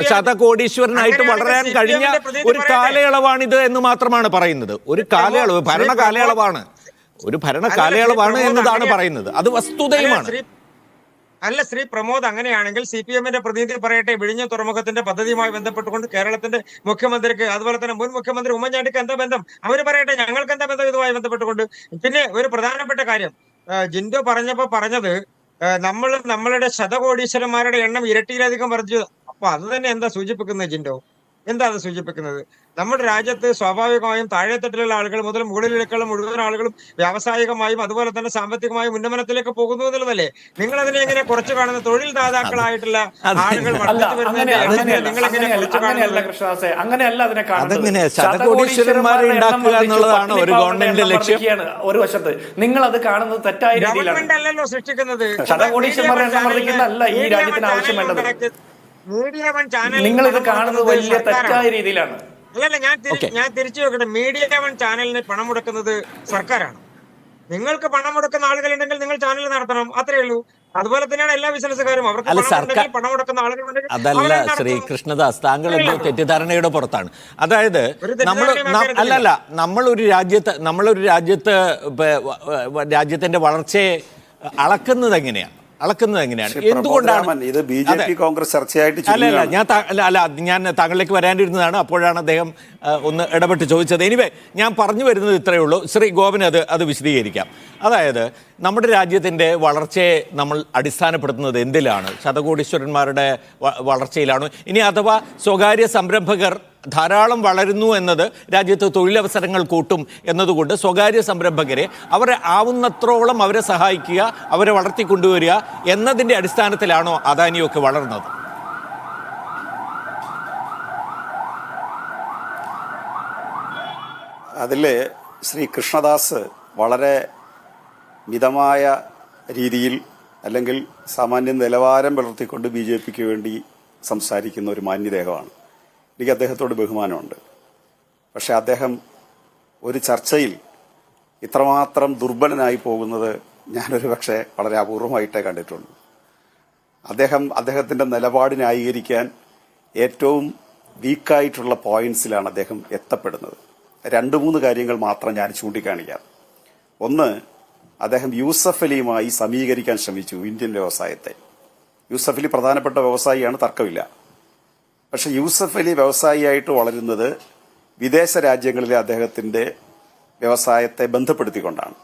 ശതകോടീശ്വരനായിട്ട് വളരാൻ കഴിഞ്ഞ ഒരു കാലയളവാണിത് എന്ന് മാത്രമാണ് പറയുന്നത്. ഒരു കാലയളവ്, ഭരണ കാലയളവാണ് എന്നതാണ് പറയുന്നത്. അത് വസ്തുതയുമാണ്. അല്ല ശ്രീ പ്രമോദ്, അങ്ങനെയാണെങ്കിൽ CPM-ന്റെ പ്രതിനിധി പറയട്ടെ. വിഴിഞ്ഞം തുറമുഖത്തിന്റെ പദ്ധതിയുമായി ബന്ധപ്പെട്ടുകൊണ്ട് കേരളത്തിന്റെ മുഖ്യമന്ത്രിക്ക്, അതുപോലെ തന്നെ മുൻ മുഖ്യമന്ത്രി ഉമ്മൻചാണ്ടിക്ക് എന്താ ബന്ധം? അവര് പറയട്ടെ, ഞങ്ങൾക്ക് എന്താ ബന്ധം ഇതുമായി ബന്ധപ്പെട്ടുകൊണ്ട്. പിന്നെ ഒരു പ്രധാനപ്പെട്ട കാര്യം ജിൻഡോ പറഞ്ഞത് നമ്മളുടെ ശതകോടീശ്വരന്മാരുടെ എണ്ണം ഇരട്ടിയിലധികം വർദ്ധിച്ചു. അപ്പൊ അത് തന്നെ എന്താ സൂചിപ്പിക്കുന്നത് ജിൻഡോ? എന്താ അത് സൂചിപ്പിക്കുന്നത്? നമ്മുടെ രാജ്യത്ത് സ്വാഭാവികമായും താഴെത്തട്ടിലുള്ള ആളുകൾ മുതൽ മുകളിലേക്കുള്ള മുഴുവൻ ആളുകളും വ്യാവസായികമായും അതുപോലെ തന്നെ സാമ്പത്തികമായും ഉന്നമനത്തിലേക്ക് പോകുന്നു എന്നുള്ളതല്ലേ? നിങ്ങൾ അതിനെ എങ്ങനെ കുറച്ചു കാണുന്ന? തൊഴിൽ ദാതാക്കളായിട്ടുള്ള ആളുകൾ ഒരു വശത്ത് നിങ്ങൾ അത് കാണുന്നത് തെറ്റായ ഗവൺമെന്റ് അല്ലല്ലോ സൃഷ്ടിക്കുന്നത്. ഈ രാജ്യത്തിന് ആവശ്യം വേണ്ടത് മീഡിയ വൺ ചാനൽ നിങ്ങൾ ഇത് കാണുന്നത് വലിയ തെറ്റായ രീതിയിലാണ്. അല്ലല്ല, ഞാൻ തിരിച്ചു നോക്കട്ടെ. മീഡിയ വൺ ചാനലിന് പണം മുടക്കുന്നത് സർക്കാരാണ്. നിങ്ങൾക്ക് പണം മുടക്കുന്ന ആളുകളുണ്ടെങ്കിൽ നിങ്ങൾ ചാനൽ നടത്തണം, അത്രേ ഉള്ളൂ. അതുപോലെ തന്നെയാണ് എല്ലാ ബിസിനസ്സുകാരും. അവർക്ക് പണം മുടക്കുന്ന ആളുകളുണ്ടെങ്കിൽ അതല്ല ശ്രീ കൃഷ്ണദാസ്, താങ്കൾ തെറ്റിദ്ധാരണയുടെ പുറത്താണ്. അതായത് നമ്മളൊരു രാജ്യത്തിന്റെ വളർച്ചയെ അളക്കുന്നത് എങ്ങനെയാണ്? അളക്കുന്നത് എങ്ങനെയാണ്? എന്തുകൊണ്ടാണ് ഇത് BJP കോൺഗ്രസ് ചർച്ചയായിട്ട് ഞാൻ താങ്കളിലേക്ക് വരാനിരുന്നതാണ്. അപ്പോഴാണ് അദ്ദേഹം ഒന്ന് ഇടപെട്ട് ചോദിച്ചത്. എനിവേ, ഞാൻ പറഞ്ഞു വരുന്നത് ഇത്രയേ ഉള്ളൂ. ശ്രീ ഗോപന് അത് വിശദീകരിക്കാം. അതായത് നമ്മുടെ രാജ്യത്തിൻ്റെ വളർച്ചയെ നമ്മൾ അടിസ്ഥാനപ്പെടുത്തുന്നത് എന്തിലാണ്? ശതകോടീശ്വരന്മാരുടെ വളർച്ചയിലാണോ? ഇനി അഥവാ സ്വകാര്യ സംരംഭകർ ധാരാളം വളരുന്നു എന്നത് രാജ്യത്ത് തൊഴിലവസരങ്ങൾ കൂട്ടും എന്നതുകൊണ്ട് സ്വകാര്യ സംരംഭകരെ അവരെ ആവുന്നത്രോളം അവരെ സഹായിക്കുക, അവരെ വളർത്തിക്കൊണ്ടുവരിക എന്നതിൻ്റെ അടിസ്ഥാനത്തിലാണോ അദാനിയൊക്കെ വളർന്നത്? അതിൽ ശ്രീ കൃഷ്ണദാസ് വളരെ മിതമായ രീതിയിൽ അല്ലെങ്കിൽ സാമാന്യ നിലവാരം പുലർത്തിക്കൊണ്ട് BJPക്ക് വേണ്ടി സംസാരിക്കുന്ന ഒരു മാന്യദേഹമാണ്. എനിക്ക് അദ്ദേഹത്തോട് ബഹുമാനമുണ്ട്. പക്ഷെ അദ്ദേഹം ഒരു ചർച്ചയിൽ ഇത്രമാത്രം ദുർബലനായി പോകുന്നത് ഞാനൊരു പക്ഷേ വളരെ അപൂർവമായിട്ടേ കണ്ടിട്ടുള്ളൂ. അദ്ദേഹത്തിൻ്റെ നിലപാട് ന്യായീകരിക്കാൻ ഏറ്റവും വീക്കായിട്ടുള്ള പോയിന്റ്സിലാണ് അദ്ദേഹം എത്തപ്പെടുന്നത്. 2-3 കാര്യങ്ങൾ മാത്രം ഞാൻ ചൂണ്ടിക്കാണിക്കാം. ഒന്ന്, അദ്ദേഹം യൂസഫ് അലിയുമായി സമീകരിക്കാൻ ശ്രമിച്ചു ഇന്ത്യൻ വ്യവസായത്തെ. യൂസഫ് അലി പ്രധാനപ്പെട്ട വ്യവസായിയാണ്, തർക്കമില്ല. പക്ഷെ യൂസഫ് അലി വ്യവസായിയായിട്ട് വളരുന്നത് വിദേശ രാജ്യങ്ങളിലെ അദ്ദേഹത്തിന്റെ വ്യവസായത്തെ ബന്ധപ്പെടുത്തിക്കൊണ്ടാണ്.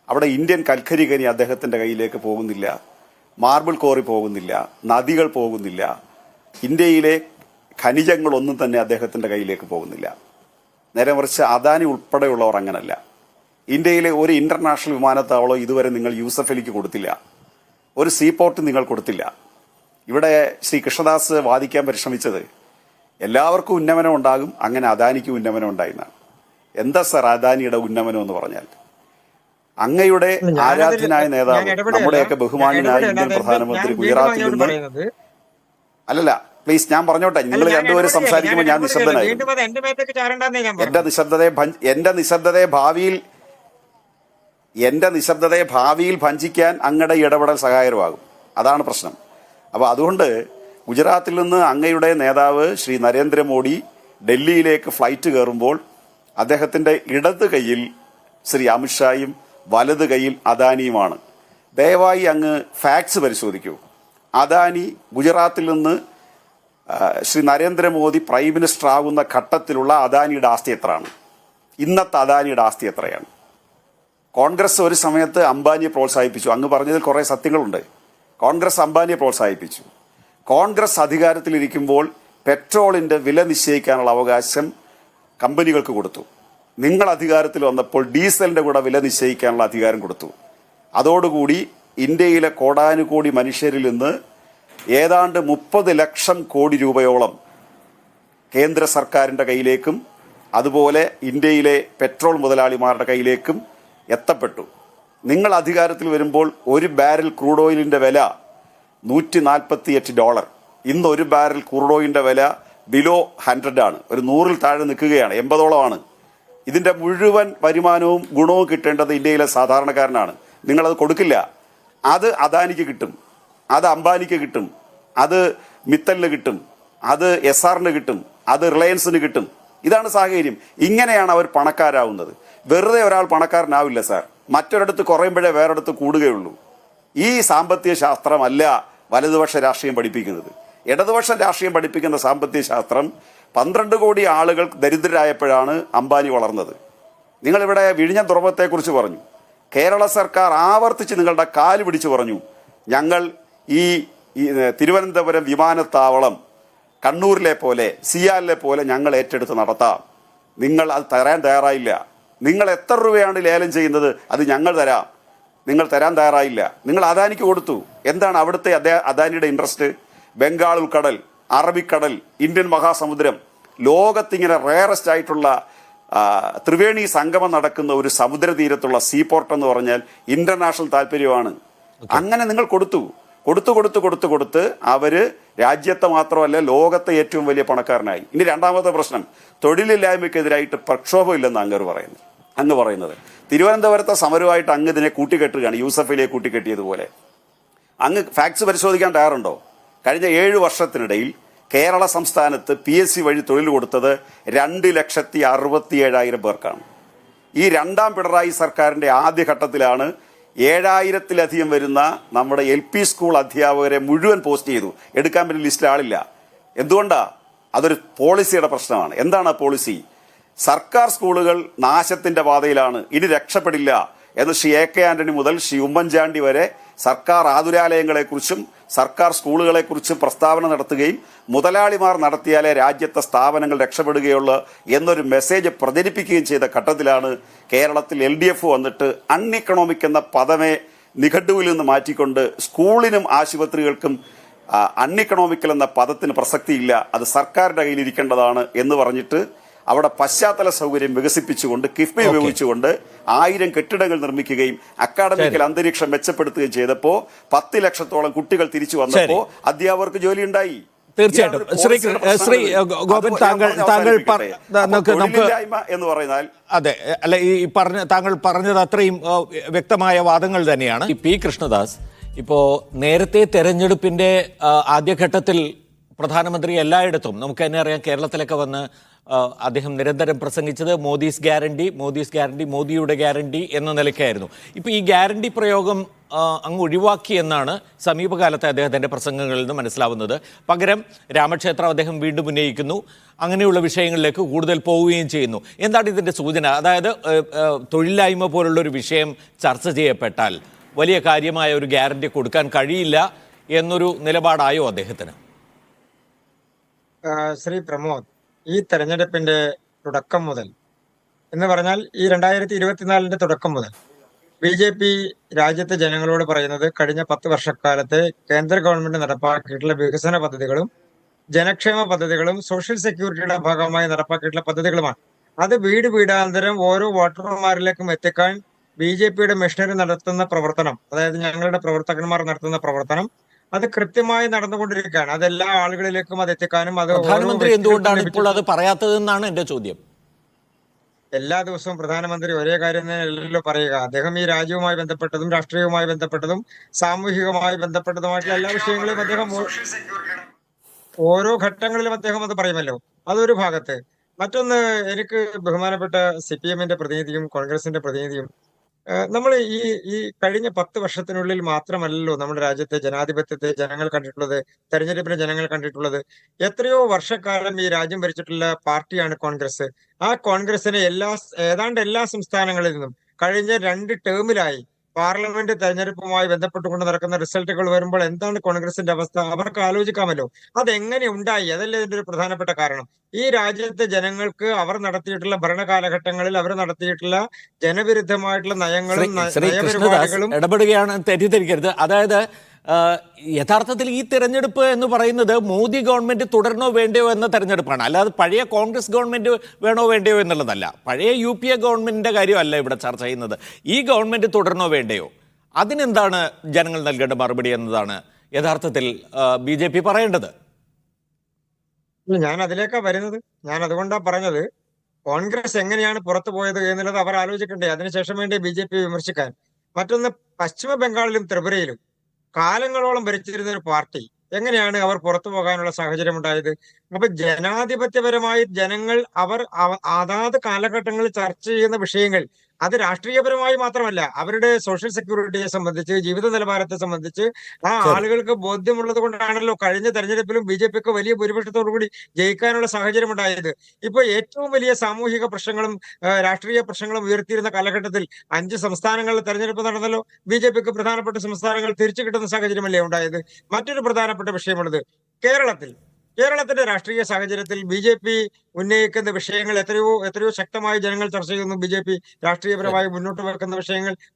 അവിടെ ഇന്ത്യൻ കൽക്കരി ഖനി അദ്ദേഹത്തിന്റെ കയ്യിലേക്ക് പോകുന്നില്ല, മാർബിൾ കോറി പോകുന്നില്ല, നദികൾ പോകുന്നില്ല, ഇന്ത്യയിലെ ഖനിജങ്ങളൊന്നും തന്നെ അദ്ദേഹത്തിന്റെ കയ്യിലേക്ക് പോകുന്നില്ല. നേരെ മറിച്ച് അദാനി ഉൾപ്പെടെയുള്ളവർ അങ്ങനല്ല. ഇന്ത്യയിലെ ഒരു ഇന്റർനാഷണൽ വിമാനത്താവളം ഇതുവരെ നിങ്ങൾ യൂസഫ് അലിക്ക് കൊടുത്തില്ല, ഒരു സീപോർട്ട് നിങ്ങൾ കൊടുത്തില്ല. ഇവിടെ ശ്രീ കൃഷ്ണദാസ് വാദിക്കാൻ പരിശ്രമിച്ചത് എല്ലാവർക്കും ഉന്നമനം ഉണ്ടാകും, അങ്ങനെ അദാനിക്ക് ഉന്നമനം ഉണ്ടായിരുന്നാണ്. എന്താ സർ അദാനിയുടെ ഉന്നമനം എന്ന് പറഞ്ഞാൽ? അങ്ങയുടെ ആരാധ്യനായ നേതാവ്, നമ്മുടെയൊക്കെ ബഹുമാനായ ഇന്ത്യൻ പ്രധാനമന്ത്രി ഗുജറാത്തിൽ നിന്ന് അല്ലല്ല, പ്ലീസ് ഞാൻ പറഞ്ഞോട്ടെ. നിങ്ങൾ രണ്ടുപേരും സംസാരിക്കുമ്പോൾ ഞാൻ നിശബ്ദനായി. എന്റെ നിശബ്ദതയെ ഭാവിയിൽ ഭഞ്ചിക്കാൻ അങ്ങയുടെ ഇടപെടൽ സഹായകരമാകും. അതാണ് പ്രശ്നം. അപ്പോൾ അതുകൊണ്ട് ഗുജറാത്തിൽ നിന്ന് അങ്ങയുടെ നേതാവ് ശ്രീ നരേന്ദ്രമോദി ഡൽഹിയിലേക്ക് ഫ്ലൈറ്റ് കയറുമ്പോൾ അദ്ദേഹത്തിന്റെ ഇടത് കൈയിൽ ശ്രീ അമിത്ഷായും വലത് കൈയിൽ അദാനിയുമാണ്. ദയവായി അങ്ങ് ഫാക്ട്സ് പരിശോധിക്കൂ. അദാനി ഗുജറാത്തിൽ നിന്ന് ശ്രീ നരേന്ദ്രമോദി പ്രൈം മിനിസ്റ്റർ ആകുന്ന ഘട്ടത്തിലുള്ള അദാനിയുടെ ആസ്തി എത്രയാണ്? ഇന്നത്തെ അദാനിയുടെ ആസ്തി എത്രയാണ്? കോൺഗ്രസ് ഒരു സമയത്ത് അംബാനിയെ പ്രോത്സാഹിപ്പിച്ചു. അങ്ങ് പറഞ്ഞതിൽ കുറേ സത്യങ്ങളുണ്ട്. കോൺഗ്രസ് അംബാനിയെ പ്രോത്സാഹിപ്പിച്ചു. കോൺഗ്രസ് അധികാരത്തിലിരിക്കുമ്പോൾ പെട്രോളിന്റെ വില നിശ്ചയിക്കാനുള്ള അവകാശം കമ്പനികൾക്ക് കൊടുത്തു. നിങ്ങൾ അധികാരത്തിൽ വന്നപ്പോൾ ഡീസലിന്റെ കൂടെ വില നിശ്ചയിക്കാനുള്ള അധികാരം കൊടുത്തു. അതോടുകൂടി ഇന്ത്യയിലെ കോടാനുകോടി മനുഷ്യരിൽ നിന്ന് ഏതാണ്ട് 30 ലക്ഷം കോടി രൂപയോളം കേന്ദ്ര സർക്കാരിന്റെ കയ്യിലേക്കും അതുപോലെ ഇന്ത്യയിലെ പെട്രോൾ മുതലാളിമാരുടെ കയ്യിലേക്കും എത്തപ്പെട്ടു. നിങ്ങൾ അധികാരത്തിൽ വരുമ്പോൾ ഒരു ബാരൽ ക്രൂഡ് ഓയിലിന്റെ വില $148. ഇന്ന് ഒരു ബാരൽ ക്രൂഡ് ഓയിലിന്റെ വില ബിലോ 100 ആണ്. ഒരു 100-ൽ താഴെ നിൽക്കുകയാണ്, 80ഓളമാണ്. ഇതിന്റെ മുഴുവൻ വരുമാനവും ഗുണവും കിട്ടേണ്ടത് ഇന്ത്യയിലെ സാധാരണക്കാരനാണ്. നിങ്ങളത് കൊടുക്കില്ല. അത് അദാനിക്ക് കിട്ടും, അത് അംബാനിക്ക് കിട്ടും, അത് മിത്തലിന് കിട്ടും, അത് SRന് കിട്ടും, അത് റിലയൻസിന് കിട്ടും. ഇതാണ് സാഹചര്യം. ഇങ്ങനെയാണ് അവർ പണക്കാരാവുന്നത്. വെറുതെ ഒരാൾ പണക്കാരനാവില്ല സാർ. മറ്റൊരിടത്ത് കുറയുമ്പോഴേ വേറൊരിടത്ത് കൂടുകയുള്ളൂ. ഈ സാമ്പത്തിക ശാസ്ത്രമല്ല വലതുപക്ഷ രാഷ്ട്രീയം പഠിപ്പിക്കുന്നത്. ഇടതുപക്ഷ രാഷ്ട്രീയം പഠിപ്പിക്കുന്ന സാമ്പത്തിക ശാസ്ത്രം 12 കോടി ആളുകൾ ദരിദ്രരായപ്പോഴാണ് അംബാനി വളർന്നത്. നിങ്ങളിവിടെ വിഴിഞ്ഞം തുറമുഖത്തെക്കുറിച്ച് പറഞ്ഞു. കേരള സർക്കാർ ആവർത്തിച്ച് നിങ്ങളുടെ കാല് പിടിച്ചു പറഞ്ഞു, ഞങ്ങൾ ഈ തിരുവനന്തപുരം വിമാനത്താവളം കണ്ണൂരിലെ പോലെ സിയാലിലെ പോലെ ഞങ്ങൾ ഏറ്റെടുത്ത് നടത്താം. നിങ്ങൾ അത് തരാൻ തയ്യാറായില്ല. നിങ്ങൾ എത്ര രൂപയാണ് ലേലം ചെയ്യുന്നത് അത് ഞങ്ങൾ തരാം. നിങ്ങൾ തരാൻ തയ്യാറായില്ല. നിങ്ങൾ അദാനിക്ക് കൊടുത്തു. എന്താണ് അവിടുത്തെ അദാനിയുടെ ഇൻട്രസ്റ്റ്? ബംഗാൾ ഉൾക്കടൽ, അറബിക്കടൽ, ഇന്ത്യൻ മഹാസമുദ്രം, ലോകത്തിങ്ങനെ റയറസ്റ്റ് ആയിട്ടുള്ള ത്രിവേണി സംഗമം നടക്കുന്ന ഒരു സമുദ്രതീരത്തുള്ള സീപോർട്ട് എന്ന് പറഞ്ഞാൽ ഇന്റർനാഷണൽ താല്പര്യമാണ്. അങ്ങനെ നിങ്ങൾ കൊടുത്ത് അവര് രാജ്യത്തെ മാത്രമല്ല ലോകത്തെ ഏറ്റവും വലിയ പണക്കാരനായി. ഇനി രണ്ടാമത്തെ പ്രശ്നം, തൊഴിലില്ലായ്മയ്ക്കെതിരായിട്ട് പ്രക്ഷോഭമില്ലെന്ന് അങ്ങ് പറയുന്നത്. തിരുവനന്തപുരത്തെ സമരമായിട്ട് അങ്ങ് ഇതിനെ കൂട്ടിക്കെട്ടുകയാണ്, യൂസഫ് അലിയെ കൂട്ടിക്കെട്ടിയതുപോലെ. അങ്ങ് ഫാക്ട്സ് പരിശോധിക്കാൻ തയ്യാറുണ്ടോ? കഴിഞ്ഞ 7 വർഷത്തിനിടയിൽ കേരള സംസ്ഥാനത്ത് PSC വഴി തൊഴിൽ കൊടുത്തത് 2,67,000 പേർക്കാണ്. ഈ രണ്ടാം പിണറായി സർക്കാരിന്റെ ആദ്യഘട്ടത്തിലാണ് 7000-ത്തിലധികം വരുന്ന നമ്മുടെ LP സ്കൂൾ അധ്യാപകരെ മുഴുവൻ പോസ്റ്റ് ചെയ്തു. എടുക്കാൻ പറ്റിയ ലിസ്റ്റിൽ ആളില്ല. എന്തുകൊണ്ടാ? അതൊരു പോളിസിയുടെ പ്രശ്നമാണ്. എന്താണ് ആ പോളിസി? സർക്കാർ സ്കൂളുകൾ നാശത്തിന്റെ പാതയിലാണ്, ഇനി രക്ഷപ്പെടില്ല എന്ന് ശ്രീ AK ആന്റണി മുതൽ ശ്രീ ഉമ്മൻചാണ്ടി വരെ സർക്കാർ ആതുരാലയങ്ങളെക്കുറിച്ചും സർക്കാർ സ്കൂളുകളെക്കുറിച്ചും പ്രസ്താവന നടത്തുകയും മുതലാളിമാർ നടത്തിയാലേ രാജ്യത്തെ സ്ഥാപനങ്ങൾ രക്ഷപ്പെടുകയുള്ളൂ എന്നൊരു മെസ്സേജ് പ്രചരിപ്പിക്കുകയും ചെയ്ത ഘട്ടത്തിലാണ് കേരളത്തിൽ LDF വന്നിട്ട് അൺഇക്കണോമിക് എന്ന പദമേ നിഘണ്ടുവിൽ നിന്ന് മാറ്റിക്കൊണ്ട് സ്കൂളിനും ആശുപത്രികൾക്കും അൺഇക്കണോമിക്കൽ എന്ന പദത്തിന് പ്രസക്തിയില്ല, അത് സർക്കാരിന്റെ കയ്യിലിരിക്കേണ്ടതാണ് എന്ന് പറഞ്ഞിട്ട് അവിടെ പശ്ചാത്തല സൗകര്യം വികസിപ്പിച്ചുകൊണ്ട് കിഫ്ബി ഉപയോഗിച്ചുകൊണ്ട് 1000 കെട്ടിടങ്ങൾ നിർമ്മിക്കുകയും അക്കാഡമിക്കൽ അന്തരീക്ഷം മെച്ചപ്പെടുത്തുകയും ചെയ്തപ്പോ 10 ലക്ഷത്തോളം കുട്ടികൾ തിരിച്ചു വന്നപ്പോ അധ്യാപകർക്ക് ജോലി ഉണ്ടായി. തീർച്ചയായിട്ടും ശ്രീ ഗോപൻ താങ്കൾ എന്ന് പറഞ്ഞാൽ അതെ അല്ല, ഈ താങ്കൾ പറഞ്ഞത് അത്രയും വ്യക്തമായ വാദങ്ങൾ തന്നെയാണ്. P. കൃഷ്ണദാസ്, ഇപ്പോ നേരത്തെ തെരഞ്ഞെടുപ്പിന്റെ ആദ്യഘട്ടത്തിൽ പ്രധാനമന്ത്രി എല്ലായിടത്തും നമുക്ക് തന്നെ അറിയാം, കേരളത്തിലൊക്കെ വന്ന് അദ്ദേഹം നിരന്തരം പ്രസംഗിച്ചത് മോദീസ് ഗ്യാരണ്ടി, മോദീസ് ഗ്യാരണ്ടി, മോദിയുടെ ഗ്യാരണ്ടി എന്ന നിലയ്ക്കായിരുന്നു. ഇപ്പോൾ ഈ ഗ്യാരണ്ടി പ്രയോഗം അങ്ങ് ഒഴിവാക്കി എന്നാണ് സമീപകാലത്തെ അദ്ദേഹത്തിൻ്റെ പ്രസംഗങ്ങളിൽ നിന്ന് മനസ്സിലാവുന്നത്. പകരം രാമക്ഷേത്രം അദ്ദേഹം വീണ്ടും ഉന്നയിക്കുന്നു, അങ്ങനെയുള്ള വിഷയങ്ങളിലേക്ക് കൂടുതൽ പോവുകയും ചെയ്യുന്നു. എന്താണ് ഇതിൻ്റെ സൂചന? അതായത് തൊഴിലില്ലായ്മ പോലുള്ളൊരു വിഷയം ചർച്ച ചെയ്യപ്പെട്ടാൽ വലിയ കാര്യമായ ഒരു ഗ്യാരണ്ടി കൊടുക്കാൻ കഴിയില്ല എന്നൊരു നിലപാടായോ അദ്ദേഹത്തിന്? ശ്രീ പ്രമോദ്, ഈ തെരഞ്ഞെടുപ്പിന്റെ തുടക്കം മുതൽ എന്ന് പറഞ്ഞാൽ ഈ 2024 തുടക്കം മുതൽ BJP രാജ്യത്തെ ജനങ്ങളോട് പറയുന്നത് കഴിഞ്ഞ 10 വർഷക്കാലത്തെ കേന്ദ്ര ഗവൺമെന്റ് നടപ്പാക്കിയിട്ടുള്ള വികസന പദ്ധതികളും ജനക്ഷേമ പദ്ധതികളും സോഷ്യൽ സെക്യൂരിറ്റിയുടെ ഭാഗമായി നടപ്പാക്കിയിട്ടുള്ള പദ്ധതികളുമാണ്. അത് വീട് വീടാന്തരം ഓരോ വോട്ടർമാരിലേക്കും എത്തിക്കാൻ BJPയുടെ മിഷനറി നടത്തുന്ന പ്രവർത്തനം, അതായത് ഞങ്ങളുടെ പ്രവർത്തകന്മാർ നടത്തുന്ന പ്രവർത്തനം, അത് കൃത്യമായി നടന്നുകൊണ്ടിരിക്കുകയാണ്. അത് എല്ലാ ആളുകളിലേക്കും അത് എത്തിക്കാനും അത് പ്രധാനമന്ത്രി എന്തുകൊണ്ടാണ് ഇപ്പോൾ അത് പറയാത്തതെന്നാണ് എന്റെ ചോദ്യം. എല്ലാ ദിവസവും പ്രധാനമന്ത്രി ഒരേ കാര്യം തന്നെയല്ലല്ലോ പറയുക. അദ്ദേഹം ഈ രാജ്യവുമായി ബന്ധപ്പെട്ടതും രാഷ്ട്രീയവുമായി ബന്ധപ്പെട്ടതും സാമൂഹികമായി ബന്ധപ്പെട്ടതുമായിട്ടുള്ള എല്ലാ വിഷയങ്ങളെയും അദ്ദേഹം ഓരോ ഘട്ടങ്ങളിലും അദ്ദേഹം അത് പറയുമല്ലോ. അതൊരു ഭാഗത്ത്. മറ്റൊന്ന്, എനിക്ക് ബഹുമാനപ്പെട്ട CPM-ന്റെ പ്രതിനിധിയും കോൺഗ്രസിന്റെ പ്രതിനിധിയും നമ്മൾ ഈ കഴിഞ്ഞ 10 വർഷത്തിനുള്ളിൽ മാത്രമല്ലല്ലോ നമ്മുടെ രാജ്യത്തെ ജനാധിപത്യത്തെ ജനങ്ങൾ കണ്ടിട്ടുള്ളത്, തെരഞ്ഞെടുപ്പിനെ ജനങ്ങൾ കണ്ടിട്ടുള്ളത്. എത്രയോ വർഷക്കാലം ഈ രാജ്യം ഭരിച്ചിട്ടുള്ള പാർട്ടിയാണ് കോൺഗ്രസ്. ആ കോൺഗ്രസിനെ ഏതാണ്ട് എല്ലാ സംസ്ഥാനങ്ങളിൽ നിന്നും കഴിഞ്ഞ 2 ടേമിലായി പാർലമെന്റ് തെരഞ്ഞെടുപ്പുമായി ബന്ധപ്പെട്ടുകൊണ്ട് നടക്കുന്ന റിസൾട്ടുകൾ വരുമ്പോൾ എന്താണ് കോൺഗ്രസിന്റെ അവസ്ഥ? അവർക്ക് ആലോചിക്കാമല്ലോ അതെങ്ങനെ ഉണ്ടായി. അതല്ലേ ഇതിന്റെ ഒരു പ്രധാനപ്പെട്ട കാരണം. ഈ രാജ്യത്തെ ജനങ്ങൾക്ക് അവർ നടത്തിയിട്ടുള്ള ഭരണകാലഘട്ടങ്ങളിൽ അവർ നടത്തിയിട്ടുള്ള ജനവിരുദ്ധമായിട്ടുള്ള നയങ്ങളും നയപരിപാടികളും ഇടപെടുകയാണ്, തെറ്റിദ്ധരിക്കരുത്. അതായത് യഥാർത്ഥത്തിൽ ഈ തെരഞ്ഞെടുപ്പ് എന്ന് പറയുന്നത് മോദി ഗവൺമെന്റ് തുടരണോ വേണ്ടയോ എന്ന തെരഞ്ഞെടുപ്പാണ്, അല്ലാതെ പഴയ കോൺഗ്രസ് ഗവൺമെന്റ് വേണോ വേണ്ടയോ എന്നുള്ളതല്ല. പഴയ UPA ഗവൺമെന്റിന്റെ കാര്യമല്ല ഇവിടെ ചർച്ച ചെയ്യുന്നത്. ഈ ഗവൺമെന്റ് തുടരണോ വേണ്ടയോ, അതിനെന്താണ് ജനങ്ങൾ നൽകേണ്ട മറുപടി എന്നതാണ് യഥാർത്ഥത്തിൽ BJP പറയേണ്ടത്. ഞാൻ അതിലേക്കാ വരുന്നത്. ഞാൻ അതുകൊണ്ടാ പറഞ്ഞത് കോൺഗ്രസ് എങ്ങനെയാണ് പുറത്തു പോയത് എന്നുള്ളത് അവർ ആലോചിക്കണ്ടേ. അതിനുശേഷം വേണ്ടി BJP വിമർശിക്കാൻ. മറ്റൊന്ന്, പശ്ചിമ ബംഗാളിലും ത്രിപുരയിലും കാലങ്ങളോളം ഭരിച്ചിരുന്ന ഒരു പാർട്ടി എങ്ങനെയാണ് അവർ പുറത്തു പോകാനുള്ള സാഹചര്യം ഉണ്ടായത്? അപ്പൊ ജനാധിപത്യപരമായി ജനങ്ങൾ അതാത് കാലഘട്ടങ്ങളിൽ ചർച്ച ചെയ്യുന്ന വിഷയങ്ങൾ അത് രാഷ്ട്രീയപരമായി മാത്രമല്ല, അവരുടെ സോഷ്യൽ സെക്യൂരിറ്റിയെ സംബന്ധിച്ച്, ജീവിത നിലവാരത്തെ സംബന്ധിച്ച് ആ ആളുകൾക്ക് ബോധ്യമുള്ളത് കൊണ്ടാണല്ലോ കഴിഞ്ഞ തെരഞ്ഞെടുപ്പിലും BJPക്ക് വലിയ ഭൂരിപക്ഷത്തോടു കൂടി ജയിക്കാനുള്ള സാഹചര്യം ഉണ്ടായത്. ഇപ്പൊ ഏറ്റവും വലിയ സാമൂഹിക പ്രശ്നങ്ങളും രാഷ്ട്രീയ പ്രശ്നങ്ങളും ഉയർത്തിയിരുന്ന കാലഘട്ടത്തിൽ 5 സംസ്ഥാനങ്ങളിലെ തെരഞ്ഞെടുപ്പ് നടന്നല്ലോ. BJPക്ക് പ്രധാനപ്പെട്ട സംസ്ഥാനങ്ങൾ തിരിച്ചു കിട്ടുന്ന സാഹചര്യമല്ലേ ഉണ്ടായത്. മറ്റൊരു പ്രധാനപ്പെട്ട വിഷയമുള്ളത് കേരളത്തിന്റെ രാഷ്ട്രീയ സാഹചര്യത്തിൽ BJP ഉന്നയിക്കുന്ന വിഷയങ്ങൾ എത്രയോ ശക്തമായി ജനങ്ങൾ ചർച്ച ചെയ്യുന്നു. BJP രാഷ്ട്രീയപരമായി മുന്നോട്ട് വെക്കുന്ന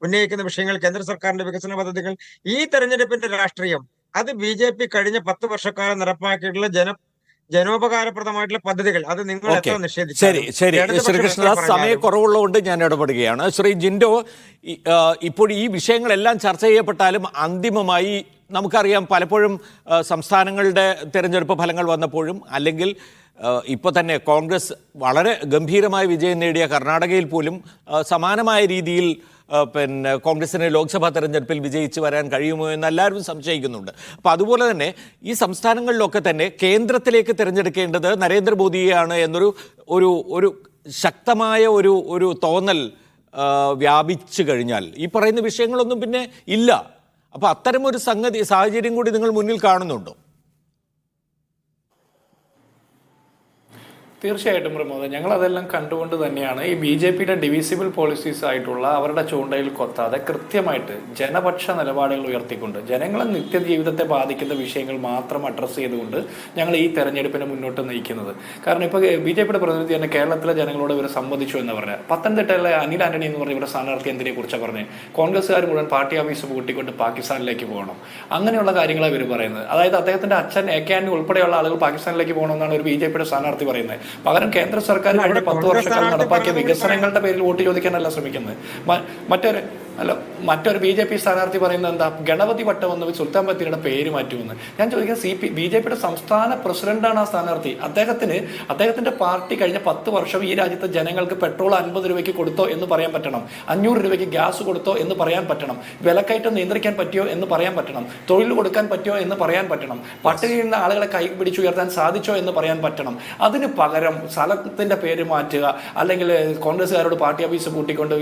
ഉന്നയിക്കുന്ന വിഷയങ്ങൾ, കേന്ദ്ര സർക്കാരിന്റെ വികസന പദ്ധതികൾ, ഈ തെരഞ്ഞെടുപ്പിന്റെ രാഷ്ട്രീയം അത് BJP കഴിഞ്ഞ 10 വർഷക്കാലം നടപ്പാക്കിയിട്ടുള്ള ജനോപകാരപ്രദമായിട്ടുള്ള പദ്ധതികൾ അത് നിങ്ങൾ എത്ര നിഷേധിച്ചു? ശരി, ശ്രീകൃഷ്ണദാസ്, സമയക്കുറവുള്ളതുകൊണ്ട് ഞാൻ ഇടപെടുകയാണ്. ശ്രീ ജിൻഡോ, ഇപ്പോൾ ഈ വിഷയങ്ങളെല്ലാം ചർച്ച ചെയ്യപ്പെട്ടാലും അന്തിമമായി നമുക്കറിയാം, പലപ്പോഴും സംസ്ഥാനങ്ങളുടെ തെരഞ്ഞെടുപ്പ് ഫലങ്ങൾ വന്നപ്പോഴും അല്ലെങ്കിൽ ഇപ്പോൾ തന്നെ കോൺഗ്രസ് വളരെ ഗംഭീരമായ വിജയം നേടിയ കർണാടകയിൽ പോലും സമാനമായ രീതിയിൽ കോൺഗ്രസിന് ലോക്സഭാ തെരഞ്ഞെടുപ്പിൽ വിജയിച്ച് വരാൻ കഴിയുമോ എന്ന് എല്ലാവരും സംശയിക്കുന്നുണ്ട്. അപ്പോൾ അതുപോലെ തന്നെ ഈ സംസ്ഥാനങ്ങളിലൊക്കെ തന്നെ കേന്ദ്രത്തിലേക്ക് തിരഞ്ഞെടുക്കേണ്ടത് നരേന്ദ്രമോദിയെയാണ് എന്നൊരു ശക്തമായ ഒരു തോന്നൽ വ്യാപിച്ചു കഴിഞ്ഞാൽ ഈ പറയുന്ന വിഷയങ്ങളൊന്നും പിന്നെ ഇല്ല. അപ്പോൾ അത്തരമൊരു സാഹചര്യം കൂടി നിങ്ങൾ മുന്നിൽ കാണുന്നുണ്ടോ? തീർച്ചയായിട്ടും പ്രമോദ്, ഞങ്ങളതെല്ലാം കണ്ടുകൊണ്ട് തന്നെയാണ് ഈ BJPയുടെ ഡിവിസിബിൾ പോളിസീസ് ആയിട്ടുള്ള അവരുടെ ചൂണ്ടയിൽ കൊത്താതെ കൃത്യമായിട്ട് ജനപക്ഷ നിലപാടുകൾ ഉയർത്തിക്കൊണ്ട് ജനങ്ങളെ നിത്യജീവിതത്തെ ബാധിക്കുന്ന വിഷയങ്ങൾ മാത്രം അഡ്രസ്സ് ചെയ്തുകൊണ്ട് ഞങ്ങൾ ഈ തെരഞ്ഞെടുപ്പിനെ മുന്നോട്ട് നയിക്കുന്നത്. കാരണം ഇപ്പോൾ BJPയുടെ പ്രതിനിധി തന്നെ കേരളത്തിലെ ജനങ്ങളോട് ഇവർ സംവദിച്ചു എന്ന് പറഞ്ഞാൽ പത്തനംതിട്ടയിലെ അനിൽ ആന്റണി എന്ന് പറഞ്ഞ ഇവരുടെ സ്ഥാനാർത്ഥി എന്തിനെ കുറിച്ചാണ് പറഞ്ഞത്? കോൺഗ്രസ്സുകാർ മുഴുവൻ പാർട്ടി ഓഫീസ് പൂട്ടിക്കൊണ്ട് പാകിസ്ഥാനിലേക്ക് പോകണം, അങ്ങനെയുള്ള കാര്യങ്ങളാണ് ഇവർ പറയുന്നത്. അതായത് അദ്ദേഹത്തിന്റെ അച്ഛൻ AK ആന്റണി ഉൾപ്പെടെയുള്ള ആളുകൾ പാകിസ്ഥാനിലേക്ക് പോകണമെന്നാണ് ഒരു BJPയുടെ സ്ഥാനാർത്ഥി പറയുന്നത്. പകരം കേന്ദ്ര സർക്കാർ കഴിഞ്ഞ 10 വർഷക്കാലം നടപ്പാക്കിയ വികസനങ്ങളുടെ പേരിൽ വോട്ട് ചോദിക്കാനല്ല ശ്രമിക്കുന്നത്. മറ്റൊരു BJP സ്ഥാനാർത്ഥി പറയുന്നത് എന്താ? ഗണപതി വട്ടം എന്ന് സുൽത്താൻ ബത്തേരിയുടെ പേര് മാറ്റുമെന്ന്. ഞാൻ ചോദിക്കുന്നത് BJPയുടെ സംസ്ഥാന പ്രസിഡന്റാണ് ആ സ്ഥാനാർത്ഥി. അദ്ദേഹത്തിന്റെ പാർട്ടി കഴിഞ്ഞ 10 വർഷം ഈ രാജ്യത്തെ ജനങ്ങൾക്ക് പെട്രോൾ 50 രൂപയ്ക്ക് കൊടുത്തോ എന്ന് പറയാൻ പറ്റണം, 500 രൂപയ്ക്ക് ഗ്യാസ് കൊടുത്തോ എന്ന് പറയാൻ പറ്റണം, വിലക്കയറ്റം നിയന്ത്രിക്കാൻ പറ്റിയോ എന്ന് പറയാൻ പറ്റണം, തൊഴിൽ കൊടുക്കാൻ പറ്റിയോ എന്ന് പറയാൻ പറ്റണം, പട്ടിണിയിൽ നിന്ന് ആളുകളെ കൈ പിടിച്ചുയർത്താൻ സാധിച്ചോ എന്ന് പറയാൻ പറ്റണം. അതിന് പകരം സ്ഥലത്തിന്റെ പേര് മാറ്റുക, അല്ലെങ്കിൽ കോൺഗ്രസ്സുകാരോട് പാർട്ടി ഓഫീസ് പൂട്ടിക്കൊണ്ട്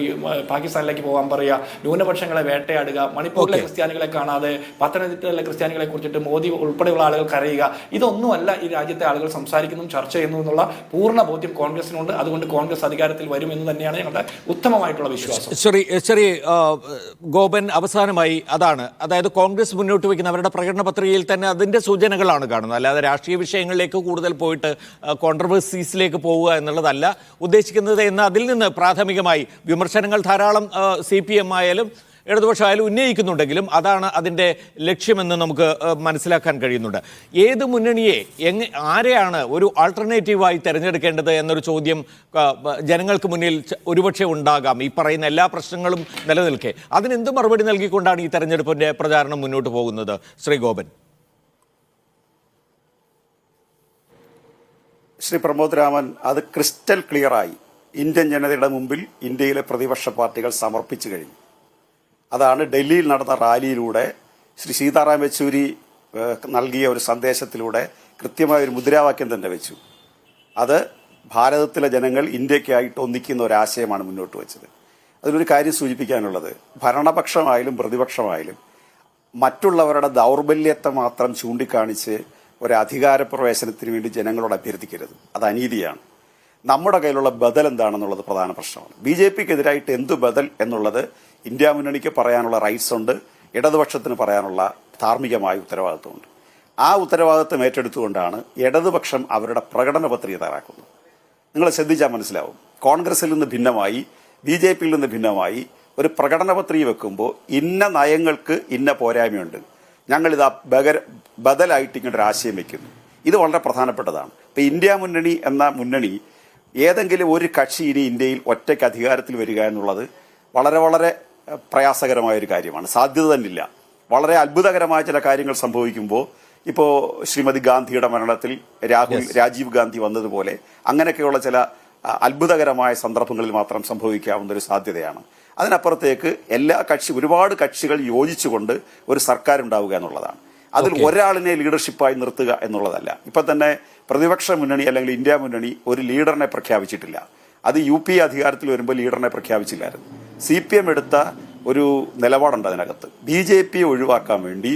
പാകിസ്ഥാനിലേക്ക് പോകാൻ പറയുക, ന്യൂനപക്ഷങ്ങളെ വേട്ടയാടുക, മണിപ്പൂരിലെ ക്രിസ്ത്യാനികളെ കാണാതെ പത്തനംതിട്ടയിലെ ക്രിസ്ത്യാനികളെ കുറിച്ചിട്ട് മോദി ഉൾപ്പെടെയുള്ള ആളുകൾ കരയുക, ഇതൊന്നുമല്ല ഈ രാജ്യത്തെ ആളുകൾ സംസാരിക്കുന്നു, ചർച്ച ചെയ്യുന്നു എന്നുള്ള പൂർണ്ണ ബോധ്യം കോൺഗ്രസിനുണ്ട്. അതുകൊണ്ട് കോൺഗ്രസ് അധികാരത്തിൽ വരും എന്ന് തന്നെയാണ് ഞങ്ങളുടെ ഉത്തമമായിട്ടുള്ള വിശ്വാസം. ശ്രീ ഗോപൻ, അവസാനമായി അതായത് കോൺഗ്രസ് മുന്നോട്ട് വയ്ക്കുന്ന അവരുടെ പ്രകടന പത്രികയിൽ തന്നെ അതിന്റെ സൂചനകളാണ് കാണുന്നത്. അല്ലാതെ രാഷ്ട്രീയ വിഷയങ്ങളിലേക്ക് കൂടുതൽ പോയിട്ട് കോൺട്രവേഴ്സീസിലേക്ക് പോവുക എന്നുള്ളതല്ല ഉദ്ദേശിക്കുന്നത് എന്ന് അതിൽ നിന്ന് പ്രാഥമികമായി വിമർശനങ്ങൾ ധാരാളം CPM ആയാലും ഇടതുപക്ഷമായാലും ഉന്നയിക്കുന്നുണ്ടെങ്കിലും അതാണ് അതിൻ്റെ ലക്ഷ്യമെന്ന് നമുക്ക് മനസ്സിലാക്കാൻ കഴിയുന്നുണ്ട്. ഏത് മുന്നണിയെ ആരെയാണ് ഒരു ആൾട്ടർനേറ്റീവായി തിരഞ്ഞെടുക്കേണ്ടത് എന്നൊരു ചോദ്യം ജനങ്ങൾക്ക് മുന്നിൽ ഒരുപക്ഷെ ഉണ്ടാകാം. ഈ പറയുന്ന എല്ലാ പ്രശ്നങ്ങളും നിലനിൽക്കെ അതിനെന്ത് മറുപടി നൽകിക്കൊണ്ടാണ് ഈ തെരഞ്ഞെടുപ്പിൻ്റെ പ്രചാരണം മുന്നോട്ട് പോകുന്നത്? ശ്രീ ഗോപൻ. ശ്രീ പ്രമോദ് രാമൻ അത് ക്രിസ്റ്റൽ ക്ലിയറായി ഇന്ത്യൻ ജനതയുടെ മുമ്പിൽ ഇന്ത്യയിലെ പ്രതിപക്ഷ പാർട്ടികൾ സമർപ്പിച്ചു കഴിഞ്ഞു. അതാണ് ഡൽഹിയിൽ നടന്ന റാലിയിലൂടെ ശ്രീ സീതാറാം യെച്ചൂരി നൽകിയ ഒരു സന്ദേശത്തിലൂടെ കൃത്യമായ ഒരു മുദ്രാവാക്യം തന്നെ വെച്ചു. അത് ഭാരതത്തിലെ ജനങ്ങൾ ഇന്ത്യക്കായിട്ട് ഒന്നിക്കുന്ന ഒരാശയമാണ് മുന്നോട്ട് വെച്ചത്. അതിലൊരു കാര്യം സൂചിപ്പിക്കാനുള്ളത്, ഭരണപക്ഷമായാലും പ്രതിപക്ഷമായാലും മറ്റുള്ളവരുടെ ദൗർബല്യത്തെ മാത്രം ചൂണ്ടിക്കാണിച്ച് ഒരു അധികാര പ്രവേശനത്തിന് വേണ്ടി ജനങ്ങളോട് അഭ്യർത്ഥിക്കരുത്. അത് അനീതിയാണ്. നമ്മുടെ കയ്യിലുള്ള ബദൽ എന്താണെന്നുള്ളത് പ്രധാന പ്രശ്നമാണ്. BJPക്കെതിരായിട്ട് എന്ത് ബദൽ എന്നുള്ളത് ഇന്ത്യ മുന്നണിക്ക് പറയാനുള്ള റൈറ്റ്സ് ഉണ്ട്, ഇടതുപക്ഷത്തിന് പറയാനുള്ള ധാർമ്മികമായ ഉത്തരവാദിത്വമുണ്ട്. ആ ഉത്തരവാദിത്വം ഏറ്റെടുത്തുകൊണ്ടാണ് ഇടതുപക്ഷം അവരുടെ പ്രകടന പത്രിക തയ്യാറാക്കുന്നത്. നിങ്ങൾ ശ്രദ്ധിച്ചാൽ മനസ്സിലാവും, കോൺഗ്രസിൽ നിന്ന് ഭിന്നമായി BJPയിൽ നിന്ന് ഭിന്നമായി ഒരു പ്രകടന പത്രിക വെക്കുമ്പോൾ ഇന്ന നയങ്ങൾക്ക് ഇന്ന പോരായ്മയുണ്ട്, ഞങ്ങളിത് ബദലായിട്ട് ഇങ്ങോട്ടൊരു ആശയം വെക്കുന്നു. ഇത് വളരെ പ്രധാനപ്പെട്ടതാണ്. ഇപ്പം ഇന്ത്യ മുന്നണി എന്ന മുന്നണി ഏതെങ്കിലും ഒരു കക്ഷി ഇനി ഇന്ത്യയിൽ ഒറ്റയ്ക്ക് അധികാരത്തിൽ വരിക എന്നുള്ളത് വളരെ വളരെ പ്രയാസകരമായൊരു കാര്യമാണ്. സാധ്യത തന്നില്ല. വളരെ അത്ഭുതകരമായ ചില കാര്യങ്ങൾ സംഭവിക്കുമ്പോൾ ഇപ്പോൾ ശ്രീമതി ഗാന്ധിയുടെ മരണത്തിൽ രാജീവ് ഗാന്ധി വന്നതുപോലെ അങ്ങനെയൊക്കെയുള്ള ചില അത്ഭുതകരമായ സന്ദർഭങ്ങളിൽ മാത്രം സംഭവിക്കാവുന്ന ഒരു സാധ്യതയാണ്. അതിനപ്പുറത്തേക്ക് ഒരുപാട് കക്ഷികൾ യോജിച്ചുകൊണ്ട് ഒരു സർക്കാർ ഉണ്ടാവുക എന്നുള്ളതാണ്. അതിൽ ഒരാളിനെ ലീഡർഷിപ്പായി നിർത്തുക എന്നുള്ളതല്ല. ഇപ്പൊ തന്നെ പ്രതിപക്ഷ മുന്നണി അല്ലെങ്കിൽ ഇന്ത്യ മുന്നണി ഒരു ലീഡറിനെ പ്രഖ്യാപിച്ചിട്ടില്ല. അത് UP അധികാരത്തിൽ വരുമ്പോൾ ലീഡറിനെ പ്രഖ്യാപിച്ചില്ലായിരുന്നു. CPM എടുത്ത ഒരു നിലപാടുണ്ട് അതിനകത്ത്. BJP ഒഴിവാക്കാൻ വേണ്ടി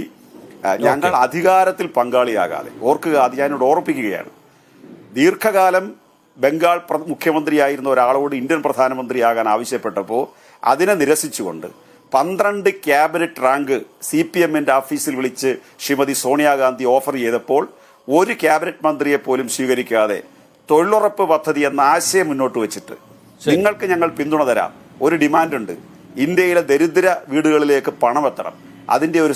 ഞങ്ങൾ അധികാരത്തിൽ പങ്കാളിയാകാതെ, ഓർക്കുക, അത് ഞാനിവിടെ ഓർപ്പിക്കുകയാണ്, ദീർഘകാലം ബംഗാൾ മുഖ്യമന്ത്രിയായിരുന്ന ഒരാളോട് ഇന്ത്യൻ പ്രധാനമന്ത്രിയാകാൻ ആവശ്യപ്പെട്ടപ്പോൾ അതിനെ നിരസിച്ചുകൊണ്ട് 12 ക്യാബിനറ്റ് റാങ്ക് CPMന്റെ ഓഫീസിൽ വിളിച്ച് ശ്രീമതി സോണിയാഗാന്ധി ഓഫർ ചെയ്തപ്പോൾ ഒരു ക്യാബിനറ്റ് മന്ത്രിയെ പോലും സ്വീകരിക്കാതെ തൊഴിലുറപ്പ് പദ്ധതി എന്ന ആശയം മുന്നോട്ട് വെച്ചിട്ട് നിങ്ങൾക്ക് ഞങ്ങൾ പിന്തുണ തരാം, ഒരു ഡിമാൻഡുണ്ട്, ഇന്ത്യയിലെ ദരിദ്ര വീടുകളിലേക്ക് പണം എത്തണം, അതിന്റെ ഒരു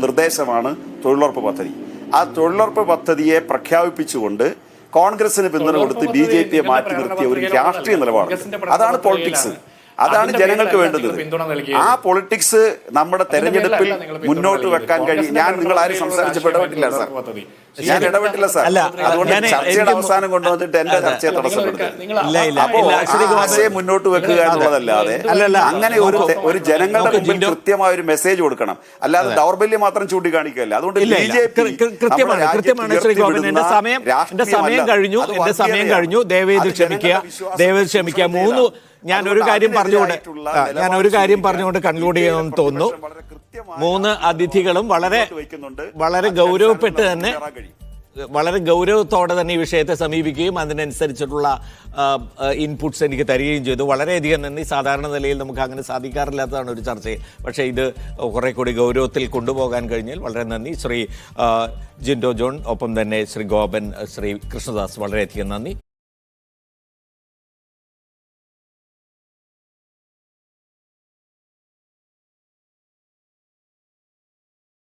നിർദ്ദേശമാണ് തൊഴിലുറപ്പ് പദ്ധതി. ആ തൊഴിലുറപ്പ് പദ്ധതിയെ പ്രഖ്യാപിപ്പിച്ചുകൊണ്ട് കോൺഗ്രസിന് പിന്തുണ കൊടുത്ത് BJPയെ മാറ്റി നിർത്തിയ ഒരു രാഷ്ട്രീയ നിലപാട്. അതാണ് പൊളിറ്റിക്സ്. അതാണ് ജനങ്ങൾക്ക് വേണ്ടത്. ആ പൊളിറ്റിക്സ് നമ്മുടെ തെരഞ്ഞെടുപ്പിൽ മുന്നോട്ട് വെക്കാൻ കഴിയും. നിങ്ങൾ ആരും സംസാരിച്ചപ്പെട്ടില്ല സാർ, ഞാൻ ഇടപെട്ടില്ല സാർ. അതുകൊണ്ട് ചർച്ചയുടെ അവസാനം കൊണ്ടുവന്നിട്ട് എന്റെ ചർച്ചയെ തടസ്സപ്പെടുത്തുക. അപ്പോ ആശയം മുന്നോട്ട് വെക്കുക എന്നുള്ളതല്ലാതെ അങ്ങനെ ഒരു ജനങ്ങളുടെ മുമ്പിൽ കൃത്യമായ ഒരു മെസ്സേജ് കൊടുക്കണം, അല്ലാതെ ദൗർബല്യം മാത്രം ചൂണ്ടിക്കാണിക്കുകയല്ല. അതുകൊണ്ട് സമയം കഴിഞ്ഞു. ദയവേത് ക്ഷമിക്കുക. ഞാനൊരു കാര്യം പറഞ്ഞുകൊണ്ട് കൺക്ലൂഡ് ചെയ്യണമെന്ന് തോന്നുന്നു. 3 അതിഥികളും വളരെ ഗൗരവപ്പെട്ട് തന്നെ, വളരെ ഗൗരവത്തോടെ തന്നെ ഈ വിഷയത്തെ സമീപിക്കുകയും അതിനനുസരിച്ചിട്ടുള്ള ഇൻപുട്സ് എനിക്ക് തരികയും ചെയ്തു. വളരെയധികം നന്ദി. സാധാരണ നിലയിൽ നമുക്ക് അങ്ങനെ സാധിക്കാറില്ലാത്തതാണ് ഒരു ചർച്ചയിൽ. പക്ഷേ ഇത് കുറെ കൂടി ഗൗരവത്തിൽ കൊണ്ടുപോകാൻ കഴിഞ്ഞാൽ വളരെ നന്ദി. ശ്രീ ജിൻഡോ ജോൺ, ഒപ്പം തന്നെ ശ്രീ ഗോപൻ, ശ്രീ കൃഷ്ണദാസ്, വളരെയധികം നന്ദി.